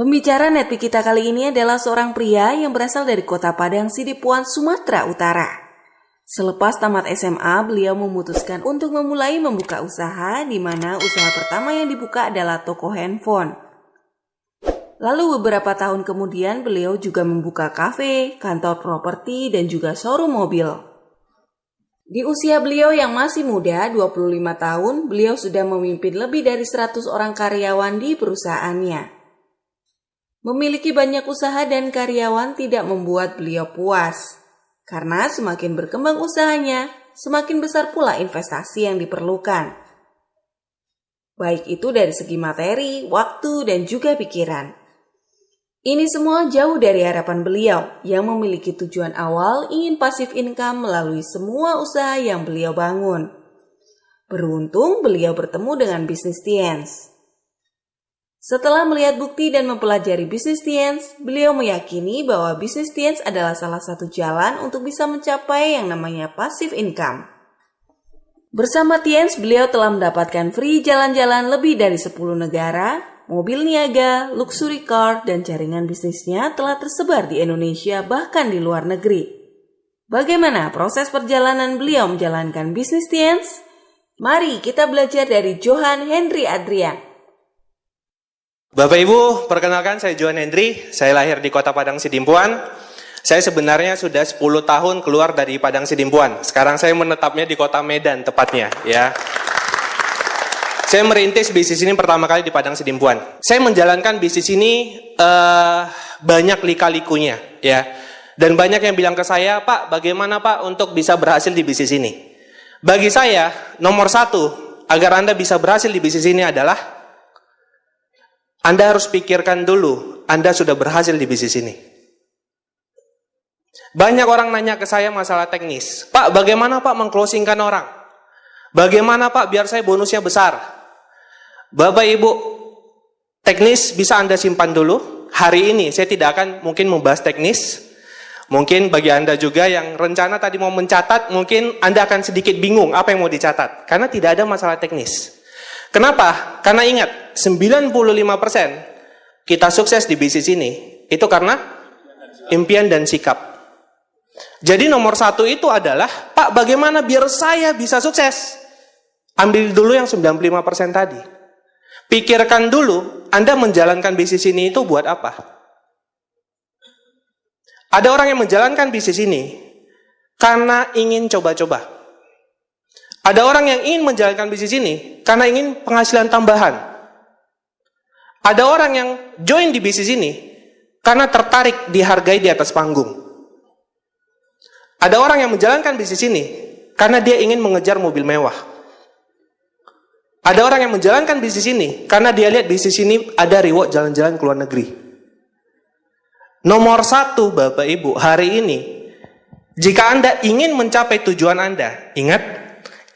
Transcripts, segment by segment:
Pembicara Netpi kita kali ini adalah seorang pria yang berasal dari kota Padang Sidimpuan, Sumatera Utara. Selepas tamat SMA, beliau memutuskan untuk memulai membuka usaha, di mana usaha pertama yang dibuka adalah toko handphone. Lalu beberapa tahun kemudian beliau juga membuka kafe, kantor properti, dan juga showroom mobil. Di usia beliau yang masih muda, 25 tahun, beliau sudah memimpin lebih dari 100 orang karyawan di perusahaannya. Memiliki banyak usaha dan karyawan tidak membuat beliau puas. Karena semakin berkembang usahanya, semakin besar pula investasi yang diperlukan. Baik itu dari segi materi, waktu, dan juga pikiran. Ini semua jauh dari harapan beliau yang memiliki tujuan awal ingin pasif income melalui semua usaha yang beliau bangun. Beruntung beliau bertemu dengan Business Tiens. Setelah melihat bukti dan mempelajari Business Tiens, beliau meyakini bahwa Business Tiens adalah salah satu jalan untuk bisa mencapai yang namanya passive income. Bersama Tiens, beliau telah mendapatkan free jalan-jalan lebih dari 10 negara, mobil niaga, luxury car, dan jaringan bisnisnya telah tersebar di Indonesia bahkan di luar negeri. Bagaimana proses perjalanan beliau menjalankan Business Tiens? Mari kita belajar dari Johan Hendry Adrian. Bapak Ibu, perkenalkan saya Johan Hendry, saya lahir di kota Padang Sidimpuan. Saya sebenarnya sudah 10 tahun keluar dari Padang Sidimpuan. Sekarang saya menetapnya di kota Medan tepatnya, ya. Saya merintis bisnis ini pertama kali di Padang Sidimpuan. Saya menjalankan bisnis ini banyak lika-likunya, ya. Dan banyak yang bilang ke saya, Pak, bagaimana Pak untuk bisa berhasil di bisnis ini? Bagi saya, nomor satu, agar Anda bisa berhasil di bisnis ini adalah Anda harus pikirkan dulu, Anda sudah berhasil di bisnis ini. Banyak orang nanya ke saya masalah teknis. Pak, bagaimana Pak meng-closingkan orang? Bagaimana Pak biar saya bonusnya besar? Bapak Ibu, teknis bisa Anda simpan dulu. Hari ini saya tidak akan mungkin membahas teknis. Mungkin bagi Anda juga yang rencana tadi mau mencatat, mungkin Anda akan sedikit bingung apa yang mau dicatat. Karena tidak ada masalah teknis. Kenapa? Karena ingat, 95% kita sukses di bisnis ini, itu karena impian dan sikap. Jadi nomor satu itu adalah, Pak, bagaimana biar saya bisa sukses? Ambil dulu yang 95% tadi. Pikirkan dulu, Anda menjalankan bisnis ini itu buat apa? Ada orang yang menjalankan bisnis ini karena ingin coba-coba. Ada orang yang ingin menjalankan bisnis ini karena ingin penghasilan tambahan. Ada orang yang join di bisnis ini karena tertarik dihargai di atas panggung. Ada orang yang menjalankan bisnis ini karena dia ingin mengejar mobil mewah. Ada orang yang menjalankan bisnis ini karena dia lihat bisnis ini ada reward jalan-jalan ke luar negeri. Nomor satu, Bapak Ibu, hari ini, jika Anda ingin mencapai tujuan Anda, ingat,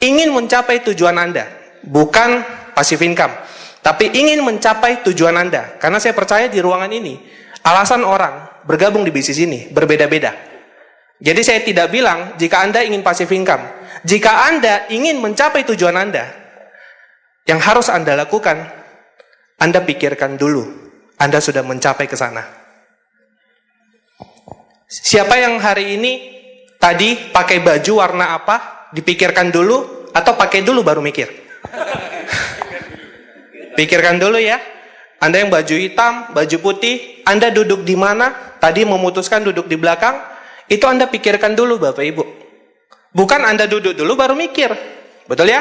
ingin mencapai tujuan Anda, bukan passive income, tapi ingin mencapai tujuan Anda. Karena saya percaya di ruangan ini, alasan orang bergabung di bisnis ini berbeda-beda. Jadi saya tidak bilang jika Anda ingin passive income. Jika Anda ingin mencapai tujuan Anda, yang harus Anda lakukan, Anda pikirkan dulu, Anda sudah mencapai ke sana. Siapa yang hari ini tadi pakai baju warna apa? Dipikirkan dulu atau pakai dulu baru mikir? Pikirkan dulu ya. Anda yang baju hitam, baju putih, Anda duduk di mana? Tadi memutuskan duduk di belakang, itu Anda pikirkan dulu Bapak Ibu. Bukan Anda duduk dulu baru mikir. Betul ya?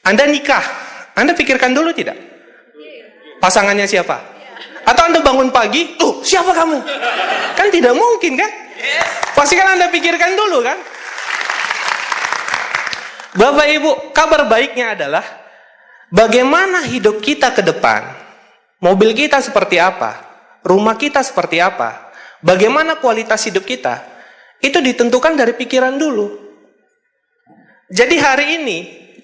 Anda nikah, Anda pikirkan dulu tidak? Pasangannya siapa? Atau Anda bangun pagi, siapa kamu? Kan tidak mungkin kan? Pasti kan Anda pikirkan dulu kan? Bapak Ibu, kabar baiknya adalah bagaimana hidup kita ke depan, mobil kita seperti apa, rumah kita seperti apa, bagaimana kualitas hidup kita, itu ditentukan dari pikiran dulu. Jadi hari ini,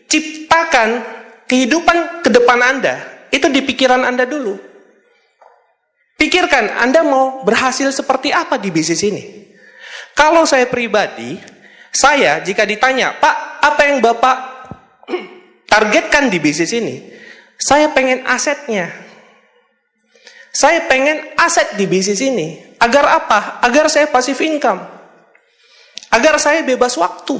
ciptakan kehidupan ke depan Anda, itu di pikiran Anda dulu. Pikirkan, Anda mau berhasil seperti apa di bisnis ini. Kalau saya pribadi, saya jika ditanya, Pak, apa yang Bapak targetkan di bisnis ini? Saya pengen asetnya. Saya pengen aset di bisnis ini. Agar apa? Agar saya passive income. Agar saya bebas waktu.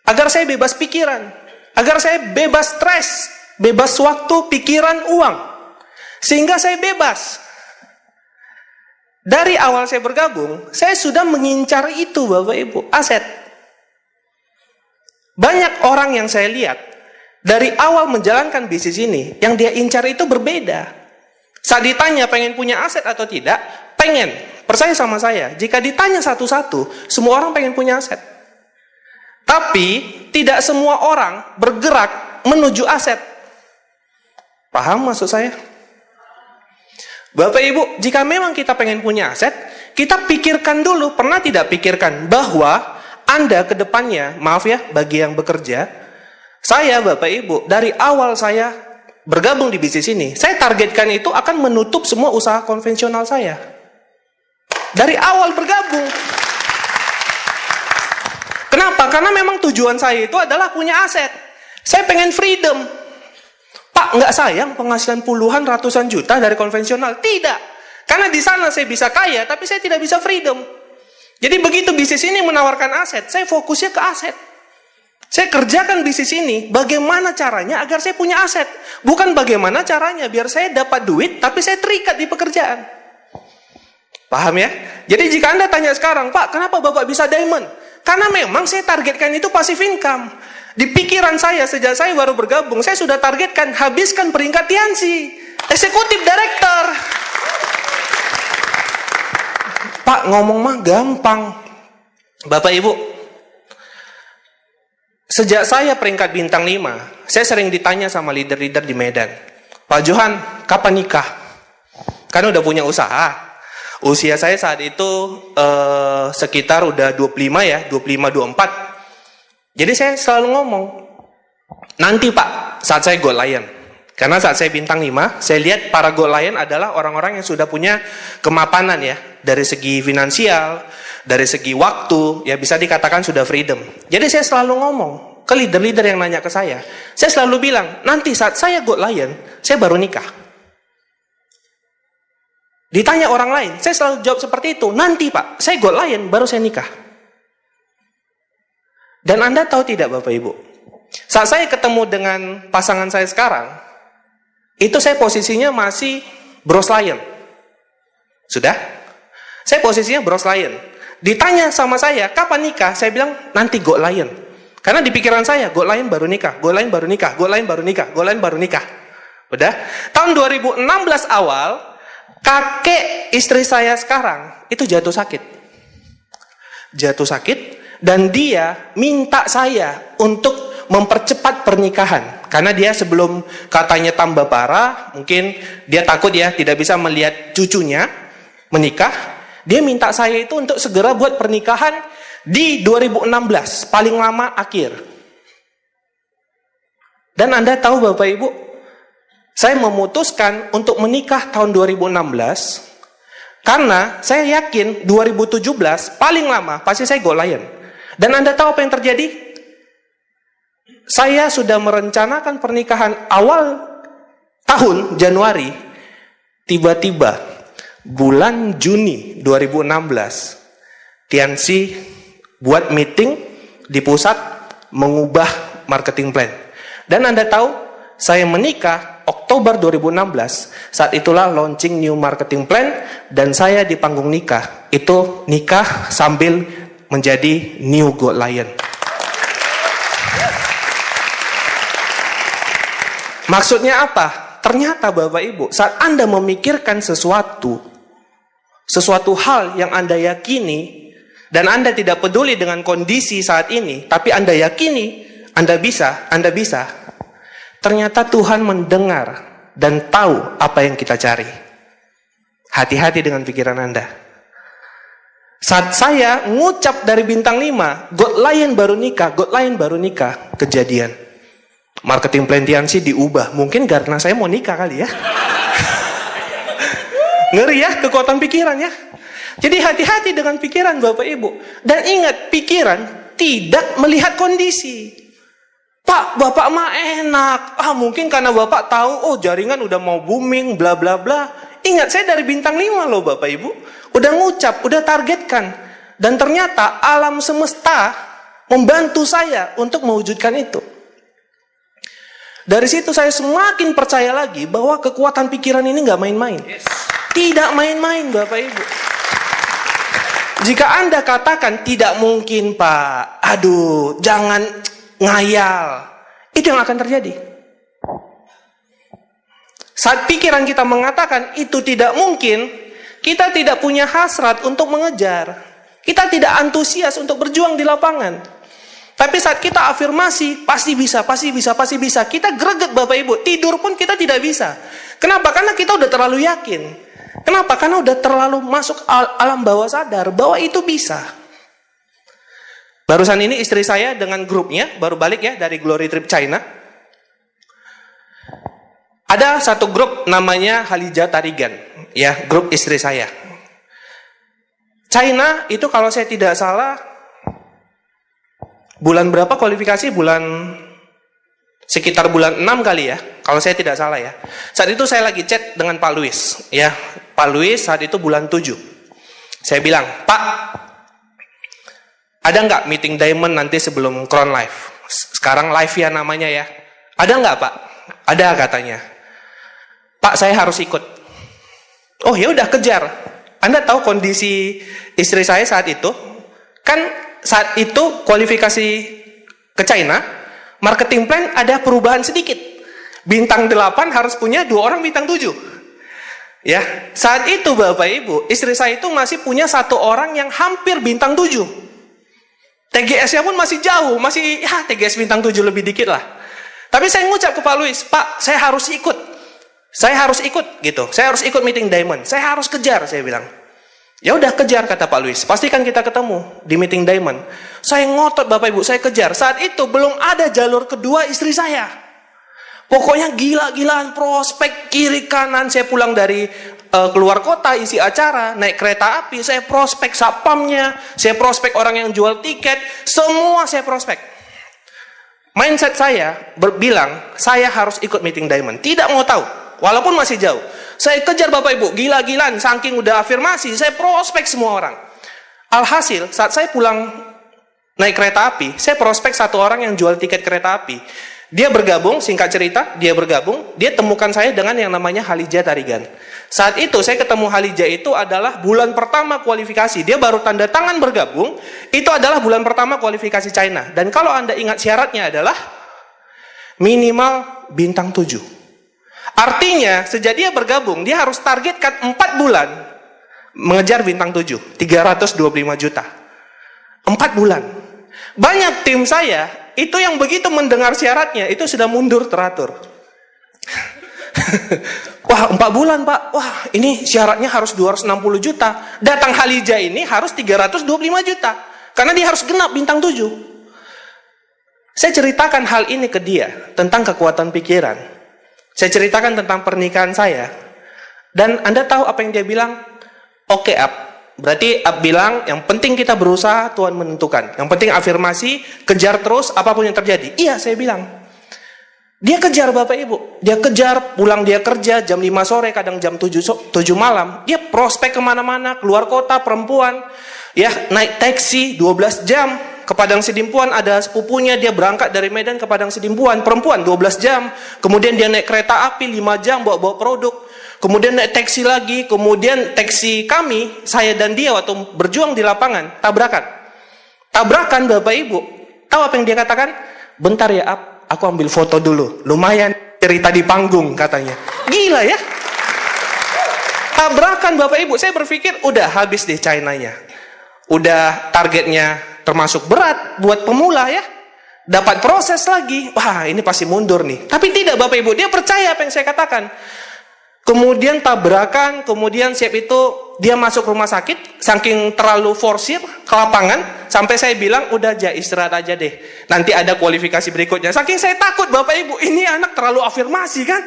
Agar saya bebas pikiran. Agar saya bebas stres. Bebas waktu, pikiran, uang. Sehingga saya bebas. Dari awal saya bergabung, saya sudah mengincar itu Bapak Ibu, aset. Banyak orang yang saya lihat, dari awal menjalankan bisnis ini, yang dia incar itu berbeda. Saat ditanya pengen punya aset atau tidak, pengen. Percaya sama saya, jika ditanya satu-satu, semua orang pengen punya aset. Tapi, tidak semua orang bergerak menuju aset. Paham maksud saya? Bapak Ibu, jika memang kita pengen punya aset, kita pikirkan dulu, pernah tidak pikirkan bahwa Anda ke depannya, maaf ya, bagi yang bekerja, saya Bapak Ibu, dari awal saya bergabung di bisnis ini, saya targetkan itu akan menutup semua usaha konvensional saya. Dari awal bergabung. Kenapa? Karena memang tujuan saya itu adalah punya aset. Saya pengen freedom. Pak, nggak sayang penghasilan puluhan, ratusan juta dari konvensional? Tidak. Karena di sana saya bisa kaya, tapi saya tidak bisa freedom. Jadi begitu bisnis ini menawarkan aset, saya fokusnya ke aset. Saya kerjakan bisnis ini, bagaimana caranya agar saya punya aset. Bukan bagaimana caranya biar saya dapat duit, tapi saya terikat di pekerjaan. Paham ya? Jadi jika Anda tanya sekarang, Pak, kenapa Bapak bisa diamond? Karena memang saya targetkan itu passive income. Di pikiran saya, sejak saya baru bergabung, saya sudah targetkan, habiskan peringkat Tiansi, eksekutif director. Pak, ngomong mah gampang. Bapak Ibu, sejak saya peringkat bintang 5, saya sering ditanya sama leader-leader di Medan, Pak Johan, kapan nikah? Karena udah punya usaha. Usia saya saat itu sekitar udah 25 ya, 25-24. Jadi saya selalu ngomong, nanti Pak, saat saya Gold Lion. Karena saat saya bintang 5, saya lihat para Gold Lion adalah orang-orang yang sudah punya kemapanan ya. Dari segi finansial, dari segi waktu, ya bisa dikatakan sudah freedom. Jadi saya selalu ngomong ke leader-leader yang nanya ke saya selalu bilang, nanti saat saya Gold Lion, saya baru nikah. Ditanya orang lain, saya selalu jawab seperti itu, nanti Pak, saya Gold Lion, baru saya nikah. Dan Anda tahu tidak Bapak Ibu, saat saya ketemu dengan pasangan saya sekarang, itu saya posisinya masih Bros Lion. Sudah? Saya posisinya Bros Lion. Ditanya sama saya, kapan nikah? Saya bilang, nanti Gold Lion. Karena di pikiran saya, Gold Lion baru nikah, Gold Lion baru nikah, Gold Lion baru nikah, Gold Lion baru nikah. Udah? Tahun 2016 awal, kakek istri saya sekarang, itu jatuh sakit. Jatuh sakit. Dan dia minta saya untuk mempercepat pernikahan. Karena dia sebelum katanya tambah parah, mungkin dia takut ya tidak bisa melihat cucunya menikah. Dia minta saya itu untuk segera buat pernikahan di 2016, paling lama akhir. Dan Anda tahu Bapak Ibu, saya memutuskan untuk menikah tahun 2016 karena saya yakin 2017 paling lama pasti saya Gold Lion. Dan Anda tahu apa yang terjadi? Saya sudah merencanakan pernikahan awal tahun Januari. Tiba-tiba bulan Juni 2016, Tiansi buat meeting di pusat mengubah marketing plan. Dan Anda tahu, saya menikah Oktober 2016. Saat itulah launching new marketing plan dan saya di panggung nikah. Itu nikah sambil menjadi new Gold Lion. Maksudnya apa? Ternyata Bapak Ibu, saat Anda memikirkan sesuatu hal yang Anda yakini, dan Anda tidak peduli dengan kondisi saat ini, tapi Anda yakini, Anda bisa. Ternyata Tuhan mendengar dan tahu apa yang kita cari. Hati-hati dengan pikiran Anda. Saat saya ngucap dari bintang 5, Gold Lion baru nikah, kejadian. Marketing plan Tiansi diubah. Mungkin karena saya mau nikah kali ya. Ngeri ya, kekuatan pikiran ya. Jadi hati-hati dengan pikiran Bapak Ibu. Dan ingat, pikiran tidak melihat kondisi. Pak, Bapak mah enak. Mungkin karena Bapak tahu, jaringan udah mau booming, bla bla bla. Ingat, saya dari bintang 5 loh Bapak Ibu. Udah ngucap, udah targetkan. Dan ternyata alam semesta membantu saya untuk mewujudkan itu. Dari situ saya semakin percaya lagi bahwa kekuatan pikiran ini nggak main-main. Tidak main-main Bapak Ibu. Jika Anda katakan tidak mungkin Pak, aduh jangan ngayal, itu yang akan terjadi. Saat pikiran kita mengatakan itu tidak mungkin, kita tidak punya hasrat untuk mengejar. Kita tidak antusias untuk berjuang di lapangan. Tapi saat kita afirmasi, pasti bisa, pasti bisa, pasti bisa. Kita greget Bapak Ibu, tidur pun kita tidak bisa. Kenapa? Karena kita udah terlalu yakin. Kenapa? Karena udah terlalu masuk alam bawah sadar bahwa itu bisa. Barusan ini istri saya dengan grupnya, baru balik ya dari Glory Trip China. Ada satu grup namanya Halija Tarigan, ya grup istri saya. China itu kalau saya tidak salah, bulan berapa kualifikasi? Sekitar bulan 6 kali ya, kalau saya tidak salah ya. Saat itu saya lagi chat dengan Pak Luis, ya. Pak Luis saat itu bulan 7. Saya bilang, Pak, ada nggak meeting Diamond nanti sebelum Crown Live? Sekarang live ya namanya ya. Ada nggak Pak? Ada katanya. Pak, saya harus ikut. Oh ya udah kejar. Anda tahu kondisi istri saya saat itu? Kan saat itu kualifikasi ke China, marketing plan ada perubahan sedikit. Bintang 8 harus punya 2 orang bintang 7. Ya, saat itu Bapak Ibu, istri saya itu masih punya 1 orang yang hampir bintang 7. TGS-nya pun masih jauh, masih ya TGS bintang 7 lebih dikit lah. Tapi saya ngucap ke Pak Luis, Pak, saya harus ikut. Saya harus ikut gitu. Saya harus ikut meeting Diamond. Saya harus kejar, saya bilang. Ya udah kejar kata Pak Luis. Pastikan kita ketemu di meeting Diamond. Saya ngotot Bapak Ibu, saya kejar. Saat itu belum ada jalur kedua istri saya. Pokoknya gila-gilaan prospek kiri kanan. Saya pulang dari keluar kota isi acara, naik kereta api, saya prospek satpamnya, saya prospek orang yang jual tiket, semua saya prospek. Mindset saya berbilang, saya harus ikut meeting Diamond. Tidak mau tahu, walaupun masih jauh. Saya kejar Bapak Ibu, gila-gilaan, saking udah afirmasi, saya prospek semua orang. Alhasil, saat saya pulang naik kereta api, saya prospek 1 orang yang jual tiket kereta api. Dia bergabung, singkat cerita, dia bergabung, dia temukan saya dengan yang namanya Halija Tarigan. Saat itu, saya ketemu Halija itu adalah bulan pertama kualifikasi. Dia baru tanda tangan bergabung, itu adalah bulan pertama kualifikasi China. Dan kalau Anda ingat syaratnya adalah minimal bintang 7. Artinya, sejak dia bergabung, dia harus targetkan 4 bulan mengejar bintang 7, 325 juta. 4 bulan. Banyak tim saya, itu yang begitu mendengar syaratnya, itu sudah mundur teratur. Wah, 4 bulan Pak, wah ini syaratnya harus 260 juta. Datang Halija ini harus 325 juta. Karena dia harus genap bintang 7. Saya ceritakan hal ini ke dia, tentang kekuatan pikiran. Saya ceritakan tentang pernikahan saya. Dan Anda tahu apa yang dia bilang? Oke, Ab. Berarti Ab bilang, yang penting kita berusaha, Tuhan menentukan. Yang penting afirmasi, kejar terus, apapun yang terjadi. Iya, saya bilang. Dia kejar Bapak Ibu. Dia kejar, pulang dia kerja, jam 5 sore, kadang jam 7 malam. Dia prospek kemana-mana, keluar kota, perempuan. Ya, naik taksi, 12 jam. Ke Padang Sidimpuan ada sepupunya, dia berangkat dari Medan ke Padang Sidimpuan. Perempuan, 12 jam. Kemudian dia naik kereta api, 5 jam, bawa-bawa produk. Kemudian naik taksi lagi, kemudian taksi kami, saya dan dia waktu berjuang di lapangan, tabrakan. Tabrakan Bapak Ibu, tahu apa yang dia katakan? Bentar ya Ab, aku ambil foto dulu, lumayan cerita di panggung katanya. Gila ya? Tabrakan Bapak Ibu, saya berpikir udah habis deh China-nya. Udah targetnya termasuk berat buat pemula ya. Dapat proses lagi, wah ini pasti mundur nih. Tapi tidak Bapak Ibu, dia percaya apa yang saya katakan. Kemudian tabrakan, kemudian siap itu dia masuk rumah sakit, saking terlalu forsir ke lapangan, sampai saya bilang, udah aja istirahat aja deh, nanti ada kualifikasi berikutnya. Saking saya takut Bapak Ibu, ini anak terlalu afirmasi kan.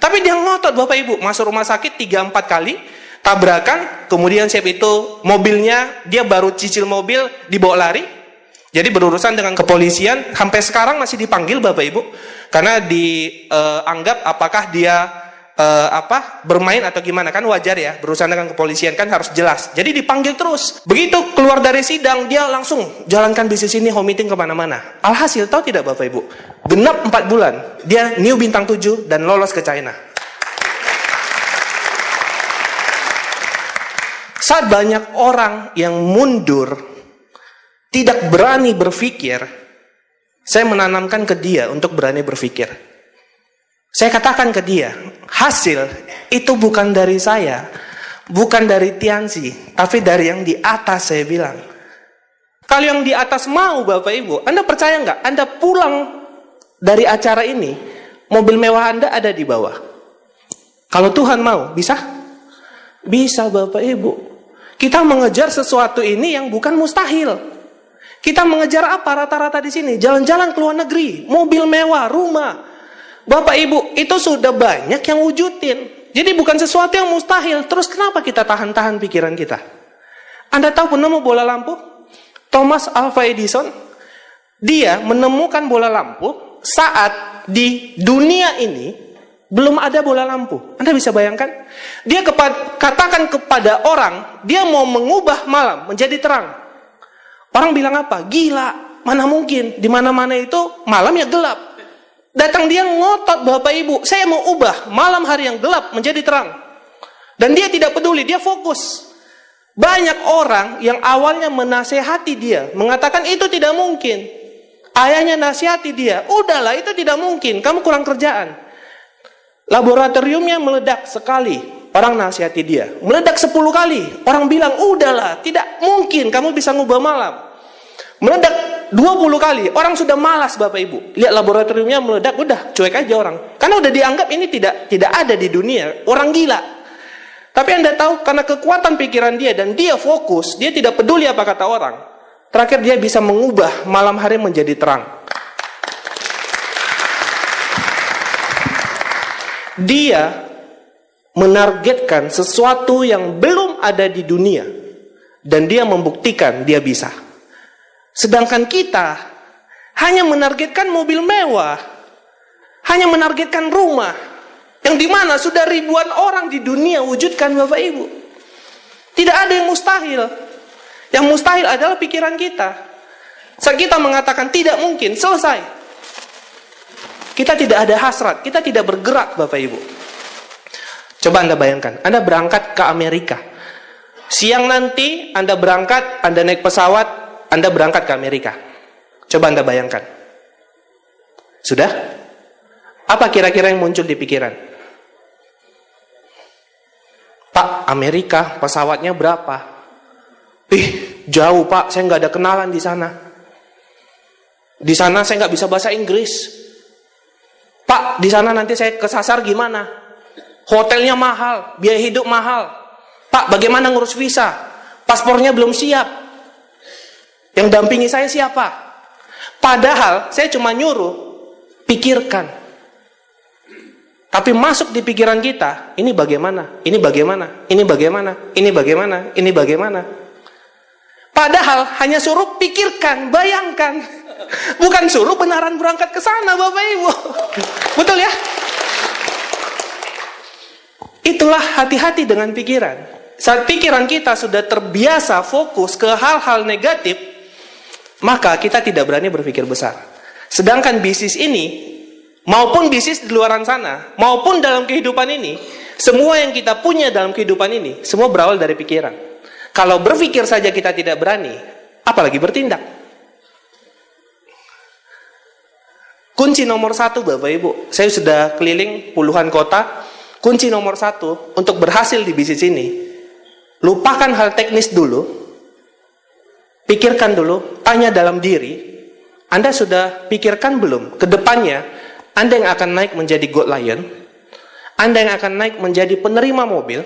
Tapi dia ngotot Bapak Ibu, masuk rumah sakit 3-4 kali, tabrakan, kemudian siap itu mobilnya, dia baru cicil mobil, dibawa lari. Jadi berurusan dengan kepolisian, sampai sekarang masih dipanggil Bapak Ibu, karena dianggap apakah dia bermain atau gimana, kan wajar ya, berurusan dengan kepolisian kan harus jelas. Jadi dipanggil terus. Begitu keluar dari sidang, dia langsung jalankan bisnis ini, home meeting kemana-mana. Alhasil, tahu tidak Bapak Ibu, genap 4 bulan dia new bintang 7 dan lolos ke China. Saat banyak orang yang mundur, tidak berani berpikir, saya menanamkan ke dia untuk berani berpikir. Saya katakan ke dia, hasil itu bukan dari saya, bukan dari Tianzi, tapi dari yang di atas. Saya bilang, kalau yang di atas mau Bapak Ibu, Anda percaya nggak? Anda pulang dari acara ini, mobil mewah Anda ada di bawah. Kalau Tuhan mau, bisa? Bisa Bapak Ibu. Kita mengejar sesuatu ini yang bukan mustahil. Kita mengejar apa rata-rata di sini? Jalan-jalan ke luar negeri, mobil mewah, rumah. Bapak Ibu, itu sudah banyak yang wujudin. Jadi bukan sesuatu yang mustahil. Terus kenapa kita tahan-tahan pikiran kita? Anda tahu penemu bola lampu? Thomas Alva Edison. Dia menemukan bola lampu saat di dunia ini belum ada bola lampu. Anda bisa bayangkan? Dia katakan kepada orang, dia mau mengubah malam menjadi terang. Orang bilang apa? Gila, mana mungkin? Di mana-mana itu malam ya gelap. Datang dia ngotot, Bapak Ibu, saya mau ubah malam hari yang gelap menjadi terang. Dan dia tidak peduli, dia fokus. Banyak orang yang awalnya menasehati dia, mengatakan itu tidak mungkin. Ayahnya nasihati dia, udahlah itu tidak mungkin, kamu kurang kerjaan. Laboratoriumnya meledak sekali, orang nasihati dia. Meledak 10 kali, orang bilang, udahlah, tidak mungkin kamu bisa ngubah malam. Meledak 20 kali, orang sudah malas Bapak Ibu. Lihat laboratoriumnya meledak, udah cuek aja orang. Karena udah dianggap ini tidak ada di dunia, orang gila. Tapi Anda tahu, karena kekuatan pikiran dia dan dia fokus, dia tidak peduli apa kata orang. Terakhir dia bisa mengubah malam hari menjadi terang. Dia menargetkan sesuatu yang belum ada di dunia dan dia membuktikan dia bisa. Sedangkan kita hanya menargetkan mobil mewah, hanya menargetkan rumah, yang dimana sudah ribuan orang di dunia wujudkan Bapak Ibu. Tidak ada yang mustahil. Yang mustahil adalah pikiran kita. Saat kita mengatakan tidak mungkin, selesai. Kita tidak ada hasrat, kita tidak bergerak Bapak Ibu. Coba Anda bayangkan, Anda berangkat ke Amerika. Siang nanti Anda berangkat, Anda naik pesawat, Anda berangkat ke Amerika. Coba Anda bayangkan. Sudah? Apa kira-kira yang muncul di pikiran? Pak, Amerika pesawatnya berapa? Jauh Pak, saya nggak ada kenalan di sana. Di sana saya nggak bisa bahasa Inggris. Pak, di sana nanti saya kesasar gimana? Hotelnya mahal, biaya hidup mahal. Pak, bagaimana ngurus visa? Paspornya belum siap. Yang dampingi saya siapa? Padahal saya cuma nyuruh, pikirkan. Tapi masuk di pikiran kita, ini bagaimana? Ini bagaimana? Ini bagaimana? Ini bagaimana? Ini bagaimana? Padahal hanya suruh pikirkan, bayangkan. Bukan suruh benaran berangkat ke sana Bapak Ibu. Betul ya? Itulah hati-hati dengan pikiran. Saat pikiran kita sudah terbiasa fokus ke hal-hal negatif, maka kita tidak berani berpikir besar. Sedangkan bisnis ini, maupun bisnis di luaran sana, maupun dalam kehidupan ini, semua yang kita punya dalam kehidupan ini, semua berawal dari pikiran. Kalau berpikir saja kita tidak berani, apalagi bertindak. Kunci nomor 1 Bapak Ibu, saya sudah keliling puluhan kota. Kunci nomor 1 untuk berhasil di bisnis ini, lupakan hal teknis dulu. Pikirkan dulu, tanya dalam diri, Anda sudah pikirkan belum ke depannya Anda yang akan naik menjadi Gold Lion, Anda yang akan naik menjadi penerima mobil,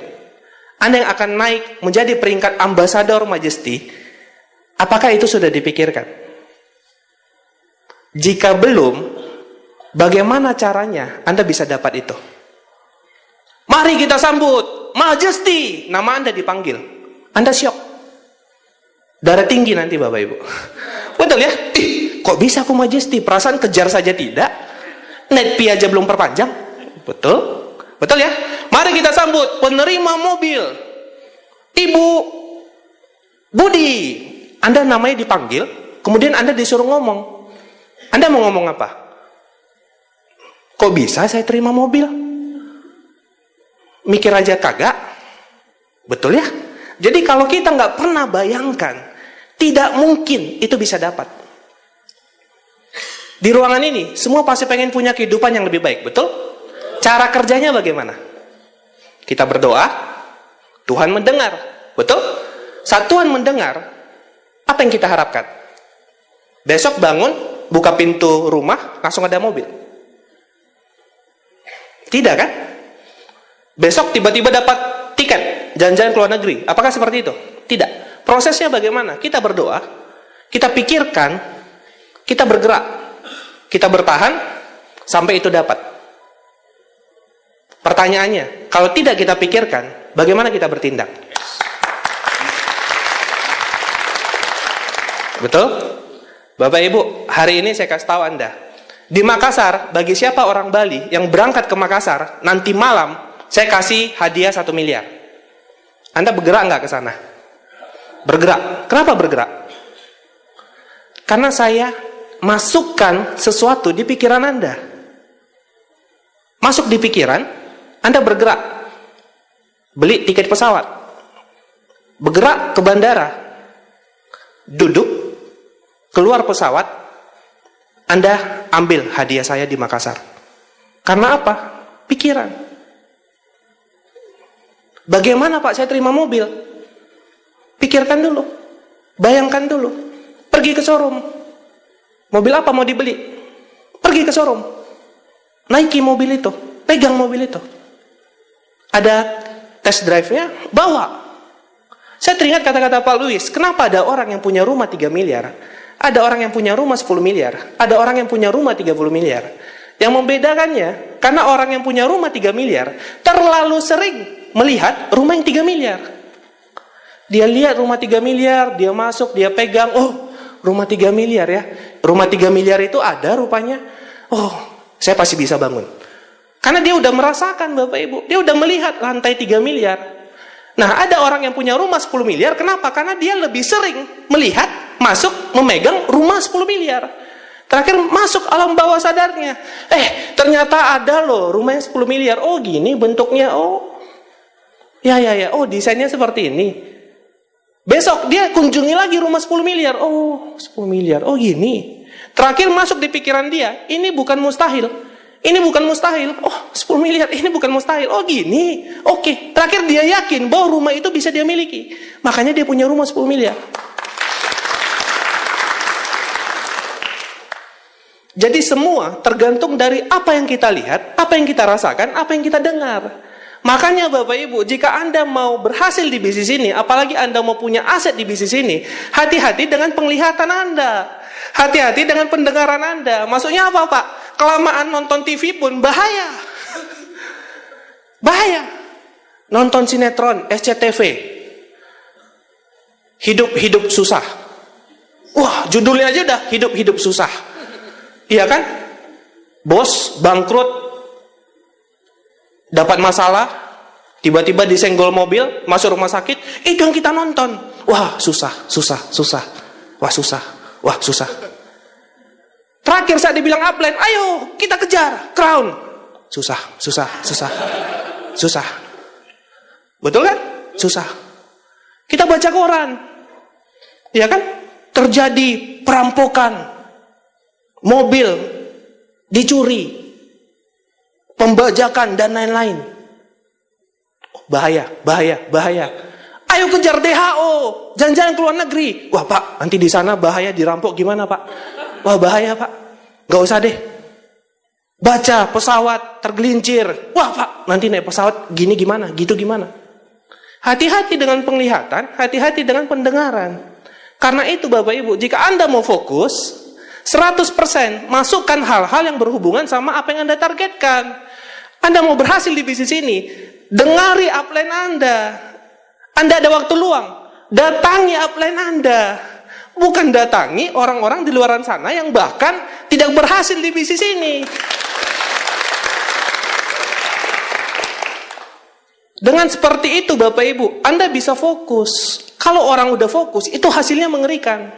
Anda yang akan naik menjadi peringkat Ambassador Majesty. Apakah itu sudah dipikirkan? Jika belum, bagaimana caranya Anda bisa dapat itu? Mari kita sambut Majesty, nama Anda dipanggil. Anda syok. Darah tinggi nanti Bapak Ibu. Betul ya? Kok bisa aku Majesty? Perasaan kejar saja tidak. Net fee aja belum perpanjang. Betul? Betul ya? Mari kita sambut penerima mobil, Ibu Budi. Anda namanya dipanggil, kemudian Anda disuruh ngomong. Anda mau ngomong apa? Kok bisa saya terima mobil? Mikir aja kagak? Betul ya? Jadi kalau kita nggak pernah bayangkan, tidak mungkin itu bisa dapat. Di ruangan ini, semua pasti pengen punya kehidupan yang lebih baik, betul? Cara kerjanya bagaimana? Kita berdoa, Tuhan mendengar, betul? Saat Tuhan mendengar, apa yang kita harapkan? Besok bangun, buka pintu rumah, langsung ada mobil. Tidak kan? Besok tiba-tiba dapat tiket, jalan-jalan ke luar negeri. Apakah seperti itu? Tidak. Prosesnya bagaimana? Kita berdoa, kita pikirkan, kita bergerak, kita bertahan, sampai itu dapat. Pertanyaannya, kalau tidak kita pikirkan, bagaimana kita bertindak? Betul? Bapak Ibu, hari ini saya kasih tahu Anda, di Makassar, bagi siapa orang Bali yang berangkat ke Makassar, nanti malam, saya kasih hadiah 1 miliar. Anda bergerak nggak ke sana? Bergerak. Kenapa bergerak? Karena saya masukkan sesuatu di pikiran Anda. Masuk di pikiran, Anda bergerak. Beli tiket pesawat. Bergerak ke bandara. Duduk, keluar pesawat, Anda ambil hadiah saya di Makassar. Karena apa? Pikiran. Bagaimana Pak saya terima mobil? Pikirkan dulu. Bayangkan dulu. Pergi ke showroom. Mobil apa mau dibeli? Pergi ke showroom. Naiki mobil itu. Pegang mobil itu. Ada test drive-nya, bawa. Saya teringat kata-kata Pak Luis, kenapa ada orang yang punya rumah 3 miliar? Ada orang yang punya rumah 10 miliar. Ada orang yang punya rumah 30 miliar. Yang membedakannya, karena orang yang punya rumah 3 miliar, terlalu sering melihat rumah yang 3 miliar. Dia lihat rumah 3 miliar, dia masuk, dia pegang, oh rumah 3 miliar ya. Rumah 3 miliar itu ada rupanya. Oh, saya pasti bisa bangun. Karena dia udah merasakan Bapak Ibu, dia udah melihat lantai 3 miliar. Nah, ada orang yang punya rumah 10 miliar, kenapa? Karena dia lebih sering melihat, masuk, memegang rumah 10 miliar. Terakhir masuk alam bawah sadarnya. Ternyata ada loh rumah yang 10 miliar. Oh gini bentuknya, oh. Ya, oh desainnya seperti ini. Besok dia kunjungi lagi rumah 10 miliar. Oh 10 miliar, oh gini. Terakhir masuk di pikiran dia, ini bukan mustahil. Ini bukan mustahil. Oh 10 miliar, ini bukan mustahil. Oh gini, oke. Terakhir dia yakin bahwa rumah itu bisa dia miliki. Makanya dia punya rumah 10 miliar. Jadi semua tergantung dari apa yang kita lihat, apa yang kita rasakan, apa yang kita dengar. Makanya Bapak Ibu, jika Anda mau berhasil di bisnis ini, apalagi Anda mau punya aset di bisnis ini, hati-hati dengan penglihatan Anda. Hati-hati dengan pendengaran Anda. Maksudnya apa Pak? Kelamaan nonton TV pun bahaya. Bahaya. Nonton sinetron, SCTV. Hidup-hidup susah. Wah, judulnya aja udah hidup-hidup susah. Iya kan? Bos bangkrut, dapat masalah, tiba-tiba disenggol mobil, masuk rumah sakit, itu yang kita nonton. Wah, susah. Wah, susah. Terakhir saat dibilang upline, ayo kita kejar crown. Susah. Betul kan? Susah. Kita baca koran. Iya kan? Terjadi perampokan. Mobil dicuri, pembajakan dan lain-lain. Bahaya. Ayo kejar DHO, jalan-jalan ke luar negeri. Wah Pak, nanti di sana bahaya dirampok gimana Pak? Wah bahaya Pak, gak usah deh. Baca pesawat tergelincir. Wah Pak, nanti naik pesawat gini gimana, gitu gimana? Hati-hati dengan penglihatan, hati-hati dengan pendengaran. Karena itu Bapak Ibu, jika Anda mau fokus 100% masukkan hal-hal yang berhubungan sama apa yang Anda targetkan. Anda mau berhasil di bisnis ini, dengari upline Anda. Anda ada waktu luang, datangi upline Anda. Bukan datangi orang-orang di luar sana yang bahkan tidak berhasil di bisnis ini. Dengan seperti itu Bapak Ibu, Anda bisa fokus. Kalau orang udah fokus, itu hasilnya mengerikan.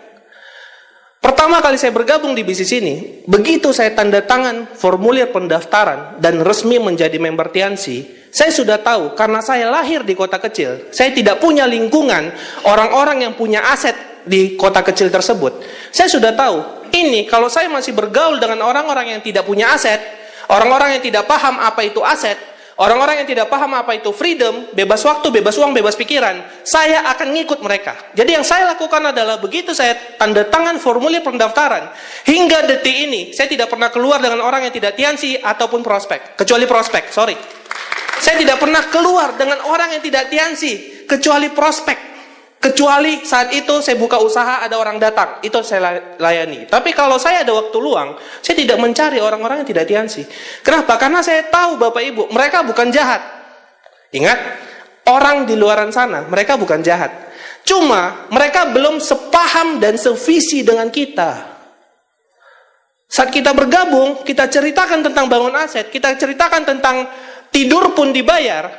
Pertama kali saya bergabung di bisnis ini, begitu saya tanda tangan formulir pendaftaran dan resmi menjadi member Tiansi, saya sudah tahu karena saya lahir di kota kecil, saya tidak punya lingkungan orang-orang yang punya aset di kota kecil tersebut. Saya sudah tahu, ini kalau saya masih bergaul dengan orang-orang yang tidak punya aset, orang-orang yang tidak paham apa itu aset, orang-orang yang tidak paham apa itu freedom, bebas waktu, bebas uang, bebas pikiran, saya akan ngikut mereka. Jadi yang saya lakukan adalah begitu saya tanda tangan formulir pendaftaran, hingga detik ini, saya tidak pernah keluar dengan orang yang tidak Tiansi ataupun prospek. Kecuali prospek, sorry. Saya tidak pernah keluar dengan orang yang tidak Tiansi, kecuali prospek. Kecuali saat itu saya buka usaha, ada orang datang, itu saya layani. Tapi kalau saya ada waktu luang, saya tidak mencari orang-orang yang tidak Tiansi. Kenapa? Karena saya tahu Bapak Ibu, mereka bukan jahat. Ingat, orang di luaran sana, mereka bukan jahat. Cuma, mereka belum sepaham dan sevisi dengan kita. Saat kita bergabung, kita ceritakan tentang bangun aset, kita ceritakan tentang tidur pun dibayar,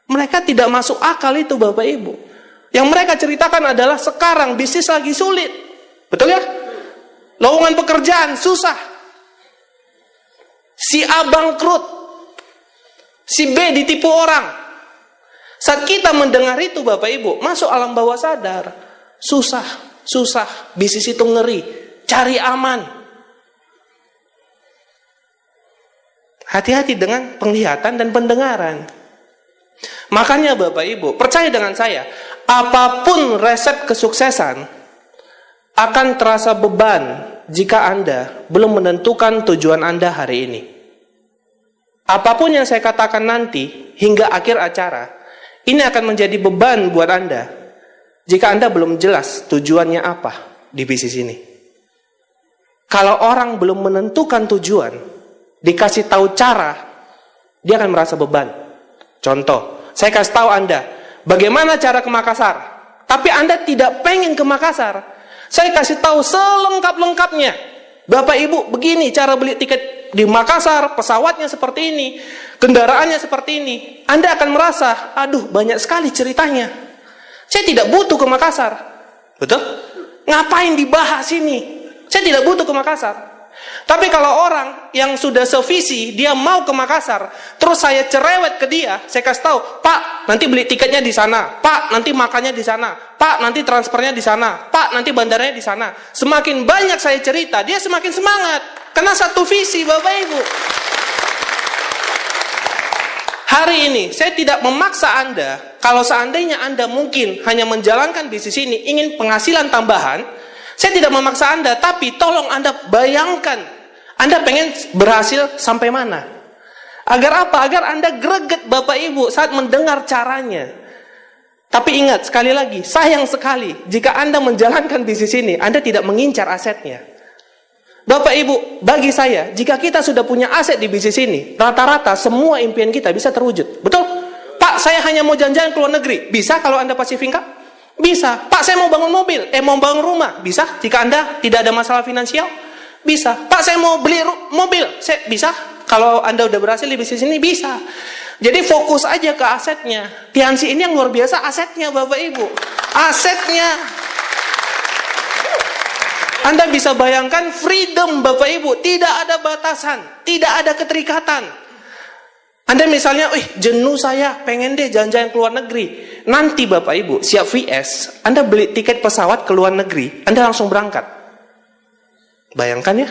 mereka tidak masuk akal itu Bapak Ibu. Yang mereka ceritakan adalah sekarang bisnis lagi sulit. Betul ya? Lowongan pekerjaan susah. Si A bangkrut. Si B ditipu orang. Saat kita mendengar itu Bapak Ibu, masuk alam bawah sadar. Susah. Bisnis itu ngeri. Cari aman. Hati-hati dengan penglihatan dan pendengaran. Makanya Bapak Ibu, percaya dengan saya, apapun resep kesuksesan akan terasa beban jika Anda belum menentukan tujuan Anda hari ini. Apapun yang saya katakan nanti hingga akhir acara, ini akan menjadi beban buat Anda jika Anda belum jelas tujuannya apa di bisnis ini. Kalau orang belum menentukan tujuan, dikasih tahu cara, dia akan merasa beban. Contoh, saya kasih tahu Anda, bagaimana cara ke Makassar? Tapi Anda tidak pengen ke Makassar. Saya kasih tahu selengkap-lengkapnya. Bapak Ibu, begini cara beli tiket di Makassar, pesawatnya seperti ini, kendaraannya seperti ini. Anda akan merasa, aduh banyak sekali ceritanya. Saya tidak butuh ke Makassar. Betul? Ngapain dibahas ini? Saya tidak butuh ke Makassar. Tapi kalau orang yang sudah sevisi, dia mau ke Makassar, terus saya cerewet ke dia, saya kasih tahu, Pak, nanti beli tiketnya di sana, Pak, nanti makannya di sana, Pak, nanti transfernya di sana, Pak, nanti bandaranya di sana. Semakin banyak saya cerita, dia semakin semangat. Karena satu visi, Bapak Ibu. Hari ini, saya tidak memaksa Anda, kalau seandainya Anda mungkin hanya menjalankan bisnis ini, ingin penghasilan tambahan, saya tidak memaksa Anda, tapi tolong Anda bayangkan, Anda pengen berhasil sampai mana? Agar apa? Agar Anda greget Bapak Ibu saat mendengar caranya. Tapi ingat, sekali lagi, sayang sekali, jika Anda menjalankan bisnis ini, Anda tidak mengincar asetnya. Bapak Ibu, bagi saya, jika kita sudah punya aset di bisnis ini, rata-rata semua impian kita bisa terwujud. Betul? Pak, saya hanya mau jalan-jalan ke luar negeri. Bisa kalau Anda pasif income? Bisa. Pak, saya mau bangun mobil, mau bangun rumah. Bisa, jika Anda tidak ada masalah finansial. Bisa. Pak, saya mau beli mobil. Bisa. Kalau Anda udah berhasil di bisnis ini, bisa. Jadi fokus aja ke asetnya. Tiansi ini yang luar biasa asetnya, Bapak Ibu. Asetnya. Anda bisa bayangkan freedom, Bapak Ibu. Tidak ada batasan. Tidak ada keterikatan. Anda misalnya, jenuh saya, pengen deh jalan-jalan ke luar negeri. Nanti Bapak Ibu, siap VS, Anda beli tiket pesawat ke luar negeri, Anda langsung berangkat. Bayangkan ya.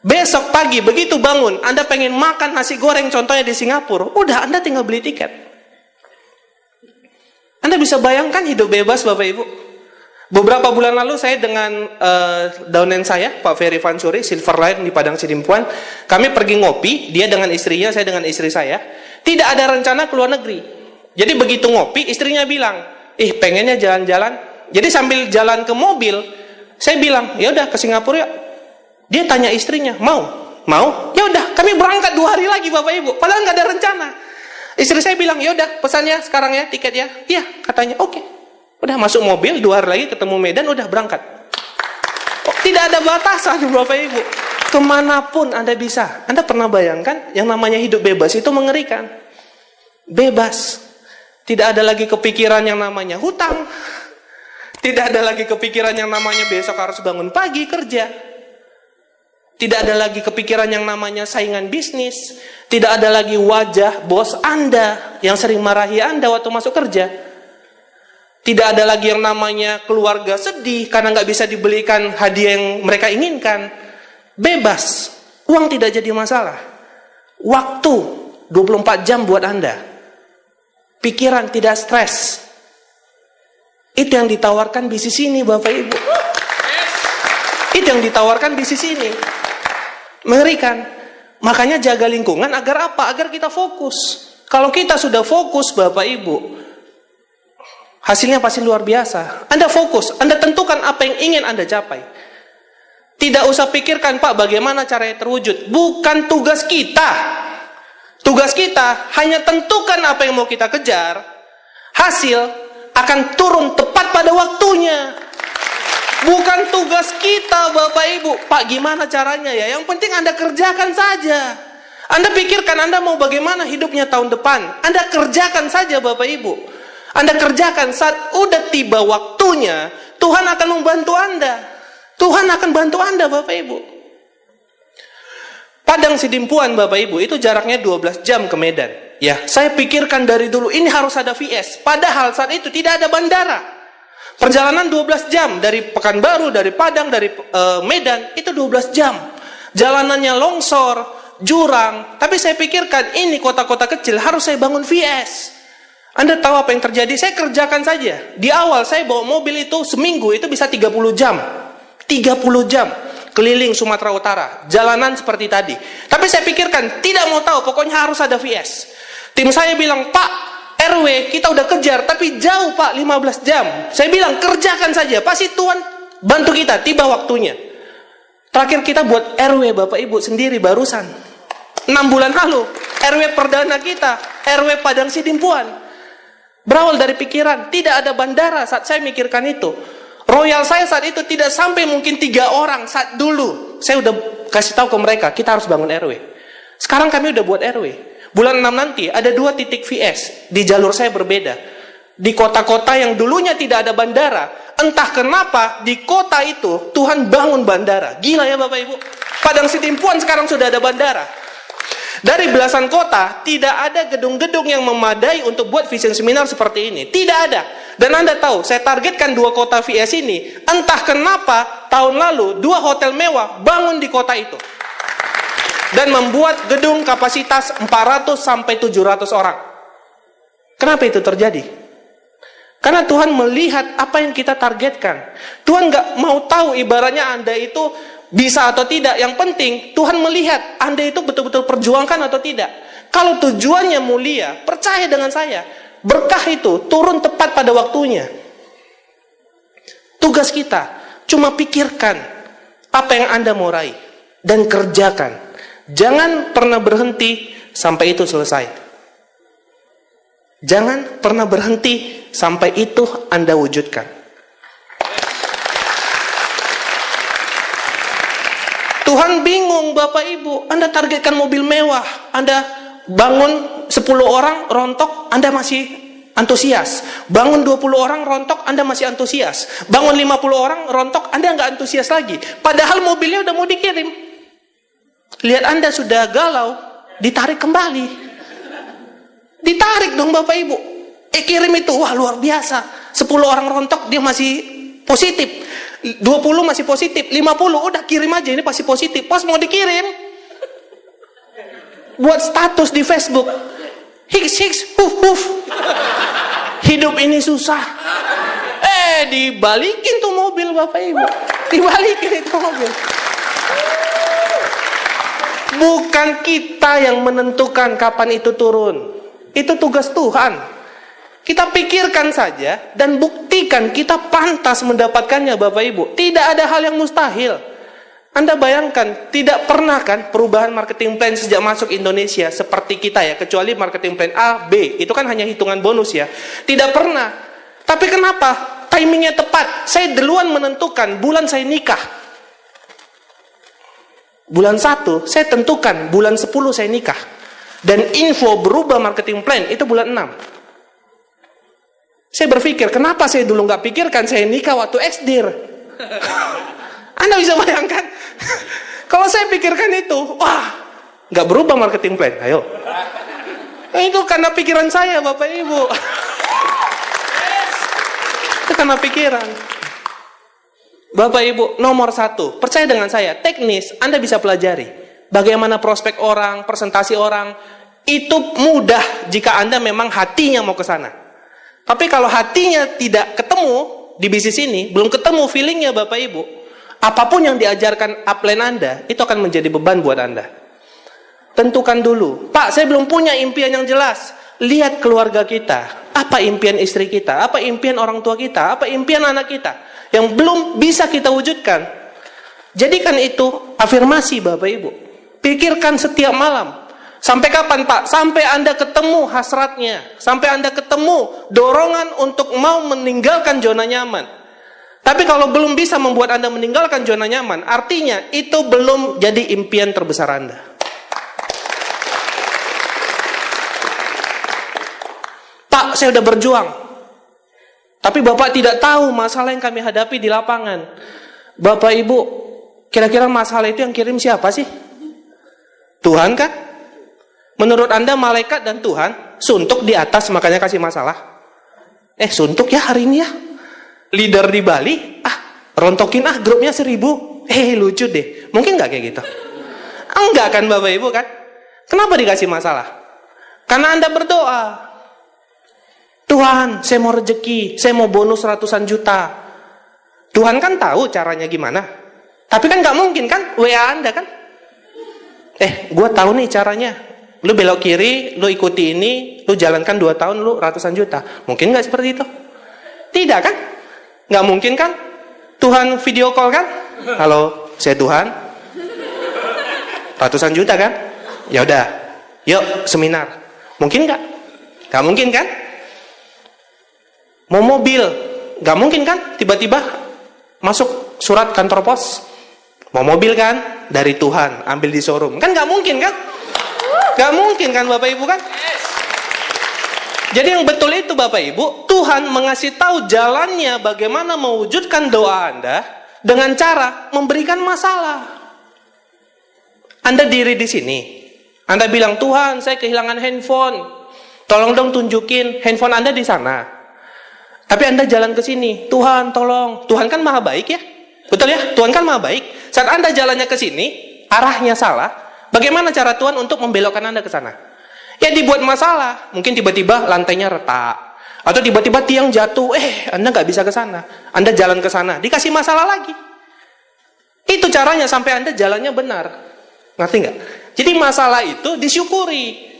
Besok pagi, begitu bangun, Anda pengen makan nasi goreng contohnya di Singapura, udah Anda tinggal beli tiket. Anda bisa bayangkan hidup bebas Bapak Ibu. Beberapa bulan lalu saya dengan downline saya, Pak Ferry Vansuri, Silverline di Padang Sidimpuan, kami pergi ngopi, dia dengan istrinya, saya dengan istri saya. Tidak ada rencana ke luar negeri. Jadi begitu ngopi, istrinya bilang, pengennya jalan-jalan. Jadi sambil jalan ke mobil, saya bilang, ya udah ke Singapura ya. Dia tanya istrinya, mau? Ya udah, kami berangkat 2 hari lagi Bapak Ibu. Padahal nggak ada rencana. Istri saya bilang, ya udah, pesannya sekarang ya tiketnya. Iya, katanya, oke. Udah masuk mobil, 2 hari lagi ketemu Medan, udah berangkat. Tidak ada batasan Bapak Ibu. Kemanapun Anda bisa. Anda pernah bayangkan yang namanya hidup bebas itu mengerikan. Bebas. Tidak ada lagi kepikiran yang namanya hutang. Tidak ada lagi kepikiran yang namanya besok harus bangun pagi kerja. Tidak ada lagi kepikiran yang namanya saingan bisnis. Tidak ada lagi wajah bos Anda yang sering marahi Anda waktu masuk kerja. Tidak ada lagi yang namanya keluarga sedih karena nggak bisa dibelikan hadiah yang mereka inginkan. Bebas. Uang tidak jadi masalah. Waktu 24 jam buat Anda. Pikiran tidak stres. Itu yang ditawarkan bisnis ini, Bapak Ibu. Itu yang ditawarkan bisnis ini. Mengerikan. Makanya jaga lingkungan agar apa? Agar kita fokus. Kalau kita sudah fokus, Bapak Ibu, hasilnya pasti luar biasa. Anda fokus, Anda tentukan apa yang ingin Anda capai. Tidak usah pikirkan, Pak, bagaimana caranya terwujud. Bukan tugas kita. Tugas kita hanya tentukan apa yang mau kita kejar. Hasil akan turun tepat pada waktunya. Bukan tugas kita, Bapak Ibu. Pak, gimana caranya ya? Yang penting Anda kerjakan saja. Anda pikirkan Anda mau bagaimana hidupnya tahun depan. Anda kerjakan saja, Bapak Ibu. Anda kerjakan, saat udah tiba waktunya, Tuhan akan membantu Anda. Tuhan akan bantu Anda, Bapak Ibu. Padang Sidimpuan, Bapak Ibu, itu jaraknya 12 jam ke Medan. Ya, saya pikirkan dari dulu ini harus ada VS. Padahal saat itu tidak ada bandara. Perjalanan 12 jam dari Pekanbaru, dari Padang, dari Medan, itu 12 jam. Jalanannya longsor, jurang. Tapi saya pikirkan ini kota-kota kecil harus saya bangun VS. Anda tahu apa yang terjadi? Saya kerjakan saja. Di awal saya bawa mobil itu seminggu itu bisa 30 jam. 30 jam. Keliling Sumatera Utara, jalanan seperti tadi. Tapi saya pikirkan, tidak mau tahu, pokoknya harus ada VS. Tim saya bilang, Pak, RW kita udah kejar, tapi jauh Pak, 15 jam. Saya bilang, kerjakan saja, pasti Tuhan bantu kita, tiba waktunya. Terakhir kita buat RW, Bapak Ibu, sendiri barusan. 6 bulan lalu, RW perdana kita, RW Padang Sidimpuan. Berawal dari pikiran, tidak ada bandara saat saya mikirkan itu. Royal saya saat itu tidak sampai mungkin 3 orang saat dulu. Saya udah kasih tahu ke mereka, kita harus bangun RW. Sekarang kami udah buat RW. Bulan 6 nanti ada 2 titik VS. Di jalur saya berbeda. Di kota-kota yang dulunya tidak ada bandara. Entah kenapa di kota itu Tuhan bangun bandara. Gila ya Bapak Ibu. Padang Sidimpuan sekarang sudah ada bandara. Dari belasan kota, tidak ada gedung-gedung yang memadai untuk buat vision seminar seperti ini. Tidak ada. Dan Anda tahu, saya targetkan 2 kota VS ini. Entah kenapa, tahun lalu, 2 hotel mewah bangun di kota itu. Dan membuat gedung kapasitas 400 sampai 700 orang. Kenapa itu terjadi? Karena Tuhan melihat apa yang kita targetkan. Tuhan nggak mau tahu ibaratnya Anda itu bisa atau tidak. Yang penting Tuhan melihat Anda itu betul-betul perjuangkan atau tidak. Kalau tujuannya mulia, percaya dengan saya, berkah itu turun tepat pada waktunya. Tugas kita cuma pikirkan apa yang Anda mau raih dan kerjakan. Jangan pernah berhenti sampai itu selesai. Jangan pernah berhenti sampai itu Anda wujudkan. Tuhan bingung, Bapak Ibu. Anda targetkan mobil mewah, Anda bangun 10 orang rontok, Anda masih antusias. Bangun 20 orang rontok, Anda masih antusias. Bangun 50 orang rontok, Anda nggak antusias lagi. Padahal mobilnya udah mau dikirim. Lihat Anda sudah galau, ditarik kembali. Ditarik dong Bapak Ibu. Kirim itu, wah luar biasa. 10 orang rontok, dia masih positif. 20 masih positif, 50 udah kirim aja, ini pasti positif. Pas mau dikirim, buat status di Facebook, hiks huf huf, hidup ini susah. Dibalikin tuh mobil Bapak Ibu, dibalikin itu mobil. Bukan kita yang menentukan kapan itu turun, itu tugas Tuhan. Kita pikirkan saja dan buktikan kita pantas mendapatkannya Bapak Ibu. Tidak ada hal yang mustahil. Anda bayangkan, tidak pernah kan perubahan marketing plan sejak masuk Indonesia seperti kita ya, kecuali marketing plan A, B, itu kan hanya hitungan bonus ya. Tidak pernah. Tapi kenapa? Timingnya tepat. Saya duluan menentukan bulan saya nikah. Bulan 1 saya tentukan, bulan 10 saya nikah. Dan info berubah marketing plan itu bulan 6. Saya berpikir, kenapa saya dulu nggak pikirkan saya nikah waktu SD? Anda bisa bayangkan? Kalau saya pikirkan itu, wah, nggak berubah marketing plan. Ayo. Itu karena pikiran saya, Bapak Ibu. Itu karena pikiran. Bapak Ibu, nomor 1, percaya dengan saya, teknis Anda bisa pelajari. Bagaimana prospek orang, presentasi orang, itu mudah jika Anda memang hatinya mau ke sana. Tapi kalau hatinya tidak ketemu di bisnis ini, belum ketemu feelingnya Bapak Ibu, apapun yang diajarkan upline Anda, itu akan menjadi beban buat Anda. Tentukan dulu, Pak, saya belum punya impian yang jelas. Lihat keluarga kita, apa impian istri kita, apa impian orang tua kita, apa impian anak kita yang belum bisa kita wujudkan. Jadikan itu afirmasi Bapak Ibu. Pikirkan setiap malam. Sampai kapan Pak? Sampai Anda ketemu hasratnya. Sampai Anda ketemu dorongan untuk mau meninggalkan zona nyaman. Tapi kalau belum bisa membuat Anda meninggalkan zona nyaman, artinya itu belum jadi impian terbesar Anda. Pak, saya udah berjuang. Tapi Bapak tidak tahu masalah yang kami hadapi di lapangan. Bapak Ibu, kira-kira masalah itu yang kirim siapa sih? Tuhan kan? Menurut Anda malaikat dan Tuhan suntuk di atas makanya kasih masalah? Suntuk ya hari ini ya? Leader di Bali, rontokin grupnya 1000. Lucu deh. Mungkin nggak kayak gitu? Enggak kan Bapak Ibu kan? Kenapa dikasih masalah? Karena Anda berdoa. Tuhan, saya mau rezeki, saya mau bonus ratusan juta. Tuhan kan tahu caranya gimana. Tapi kan nggak mungkin kan, WA Anda kan? Gue tahu nih caranya. Lu belok kiri, lu ikuti ini, lu jalankan 2 tahun, lu ratusan juta. Mungkin nggak seperti itu? Tidak kan? Nggak mungkin kan? Tuhan video call kan? Halo, saya Tuhan. Ratusan juta kan? Ya udah, yuk seminar. Mungkin nggak? Nggak mungkin kan? Mau mobil, nggak mungkin kan? Tiba-tiba masuk surat kantor pos. Mau mobil kan? Dari Tuhan, ambil di showroom. Kan nggak mungkin kan? Nggak mungkin kan Bapak Ibu kan? Jadi yang betul itu Bapak Ibu, Tuhan mengasih tahu jalannya bagaimana mewujudkan doa Anda dengan cara memberikan masalah. Anda diri di sini, Anda bilang, Tuhan saya kehilangan handphone, tolong dong tunjukin handphone Anda di sana. Tapi Anda jalan ke sini, Tuhan tolong. Tuhan kan maha baik ya? Betul ya? Tuhan kan maha baik. Saat Anda jalannya ke sini, arahnya salah. Bagaimana cara Tuhan untuk membelokkan Anda ke sana? Ya dibuat masalah. Mungkin tiba-tiba lantainya retak. Atau tiba-tiba tiang jatuh. Anda nggak bisa ke sana. Anda jalan ke sana, dikasih masalah lagi. Itu caranya sampai Anda jalannya benar. Ngerti nggak? Jadi masalah itu disyukuri.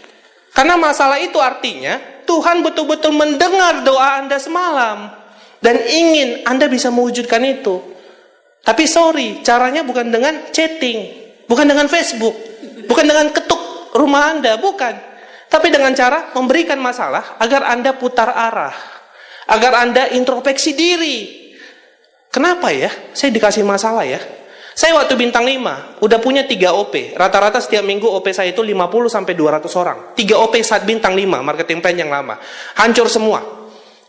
Karena masalah itu artinya Tuhan betul-betul mendengar doa Anda semalam dan ingin Anda bisa mewujudkan itu. Tapi sorry, caranya bukan dengan chatting, bukan dengan Facebook, bukan dengan ketuk rumah Anda, bukan. Tapi dengan cara memberikan masalah agar Anda putar arah, agar Anda introspeksi diri. Kenapa ya? Saya dikasih masalah ya. Saya waktu bintang 5 udah punya 3 OP. Rata-rata setiap minggu OP saya itu 50 sampai 200 orang. 3 OP saat bintang 5, marketing plan yang lama. Hancur semua.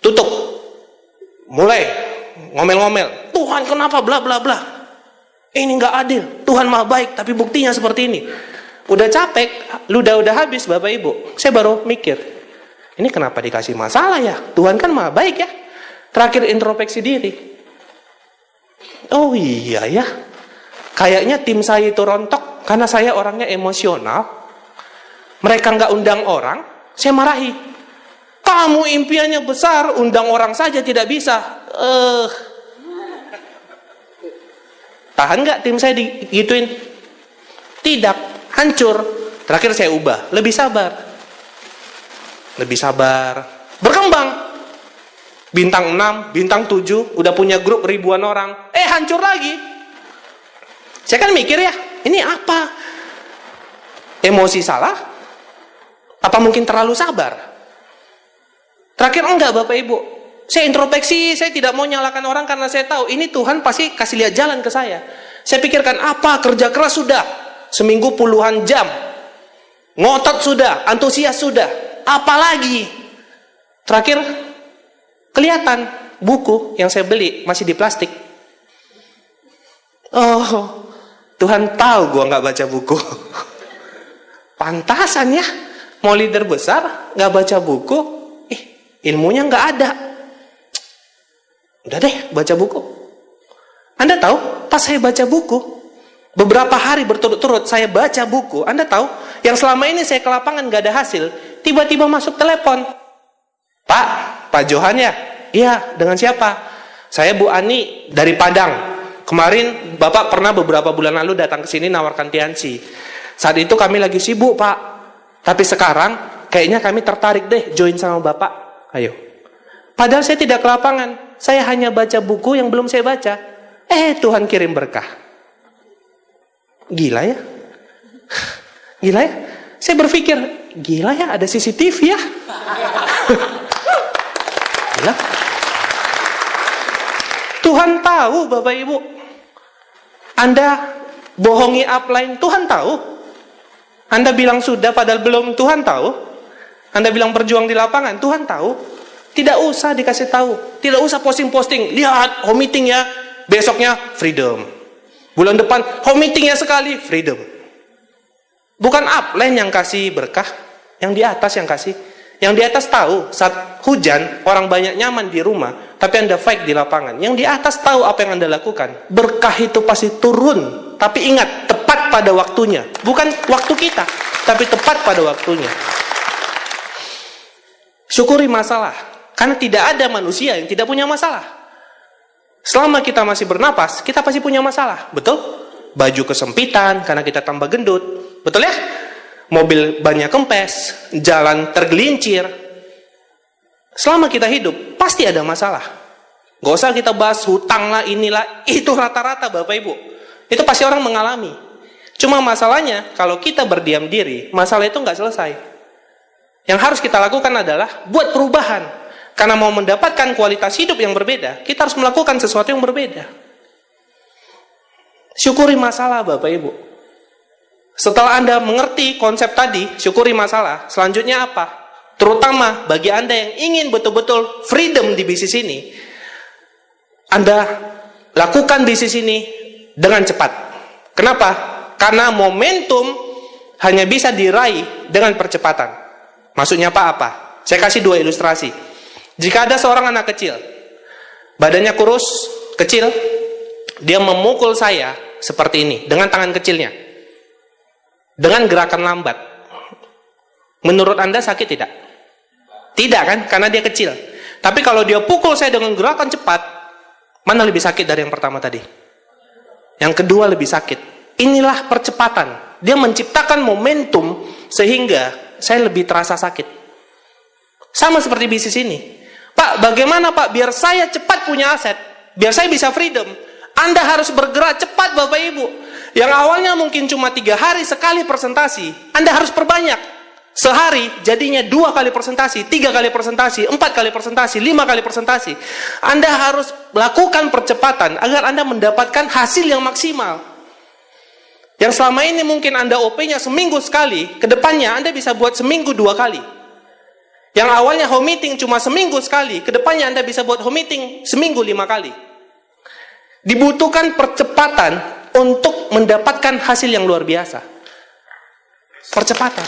Tutup. Mulai ngomel-ngomel. Tuhan kenapa bla bla bla. Ini nggak adil. Tuhan maha baik tapi buktinya seperti ini. Udah capek, udah habis Bapak Ibu. Saya baru mikir. Ini kenapa dikasih masalah ya? Tuhan kan maha baik ya. Terakhir introspeksi diri. Oh iya ya. Kayaknya tim saya itu rontok karena saya orangnya emosional. Mereka nggak undang orang, saya marahi. Kamu impiannya besar, undang orang saja tidak bisa. Tahan nggak tim saya digituin? Tidak, hancur. Terakhir saya ubah, lebih sabar. Berkembang. Bintang 6, bintang 7, udah punya grup ribuan orang. Hancur lagi. Saya kan mikir ya, ini apa? Emosi salah? Apa mungkin terlalu sabar? Terakhir enggak Bapak Ibu. Saya introspeksi, saya tidak mau nyalakan orang karena saya tahu ini Tuhan pasti kasih lihat jalan ke saya. Saya pikirkan apa? Kerja keras sudah. Seminggu puluhan jam. Ngotot sudah, antusias sudah. Apalagi? Terakhir kelihatan buku yang saya beli masih di plastik. Oh, Tuhan tahu gue nggak baca buku. Pantasan ya, mau leader besar nggak baca buku, ilmunya nggak ada. Udah deh, baca buku. Anda tahu, pas saya baca buku, beberapa hari berturut-turut saya baca buku, Anda tahu, yang selama ini saya ke lapangan nggak ada hasil, tiba-tiba masuk telepon. Pak Johan ya? Iya, dengan siapa? Saya Bu Ani dari Padang. Kemarin Bapak pernah beberapa bulan lalu datang ke sini nawarkan Tiansi. Saat itu kami lagi sibuk, Pak. Tapi sekarang kayaknya kami tertarik deh join sama Bapak. Ayo. Padahal saya tidak ke lapangan. Saya hanya baca buku yang belum saya baca. Tuhan kirim berkah. Gila ya? Gila ya? Saya berpikir, gila ya ada CCTV ya? Gila. Tuhan tahu Bapak Ibu. Anda bohongi upline, Tuhan tahu. Anda bilang sudah padahal belum, Tuhan tahu. Anda bilang berjuang di lapangan, Tuhan tahu. Tidak usah dikasih tahu. Tidak usah posting-posting. Lihat, home meeting ya. Besoknya freedom. Bulan depan home meetingnya sekali, freedom. Bukan upline yang kasih berkah, yang di atas yang kasih. Yang di atas tahu saat hujan orang banyak nyaman di rumah, tapi Anda fight di lapangan. Yang di atas tahu apa yang Anda lakukan. Berkah itu pasti turun, tapi ingat tepat pada waktunya. Bukan waktu kita, tapi tepat pada waktunya. Syukuri masalah, karena tidak ada manusia yang tidak punya masalah. Selama kita masih bernapas, kita pasti punya masalah, betul? Baju kesempitan karena kita tambah gendut, betul ya? Mobil banyak kempes, jalan tergelincir. Selama kita hidup, pasti ada masalah. Gak usah kita bahas hutang lah, inilah, itu rata-rata Bapak Ibu. Itu pasti orang mengalami. Cuma masalahnya, kalau kita berdiam diri, masalah itu gak selesai. Yang harus kita lakukan adalah buat perubahan. Karena mau mendapatkan kualitas hidup yang berbeda, kita harus melakukan sesuatu yang berbeda. Syukuri masalah Bapak Ibu. Setelah Anda mengerti konsep tadi, syukuri masalah, selanjutnya apa? Terutama bagi Anda yang ingin betul-betul freedom di bisnis ini, Anda lakukan bisnis ini dengan cepat. Kenapa? Karena momentum hanya bisa diraih dengan percepatan. Maksudnya apa? Saya kasih 2 ilustrasi. Jika ada seorang anak kecil, badannya kurus, kecil, dia memukul saya seperti ini, dengan tangan kecilnya. Dengan gerakan lambat. Menurut Anda sakit tidak? Tidak kan? Karena dia kecil. Tapi kalau dia pukul saya dengan gerakan cepat, mana lebih sakit dari yang pertama tadi? Yang kedua lebih sakit. Inilah percepatan. Dia menciptakan momentum sehingga saya lebih terasa sakit. Sama seperti bisnis ini. Pak, bagaimana Pak biar saya cepat punya aset? Biar saya bisa freedom. Anda harus bergerak cepat Bapak Ibu. Yang awalnya mungkin cuma 3 hari sekali presentasi, Anda harus perbanyak. Sehari jadinya 2 kali presentasi, 3 kali presentasi, 4 kali presentasi, 5 kali presentasi. Anda harus melakukan percepatan agar Anda mendapatkan hasil yang maksimal. Yang selama ini mungkin Anda OP-nya seminggu sekali, kedepannya Anda bisa buat seminggu 2 kali. Yang awalnya home meeting cuma seminggu sekali, kedepannya Anda bisa buat home meeting seminggu 5 kali. Dibutuhkan percepatan untuk mendapatkan hasil yang luar biasa. Percepatan.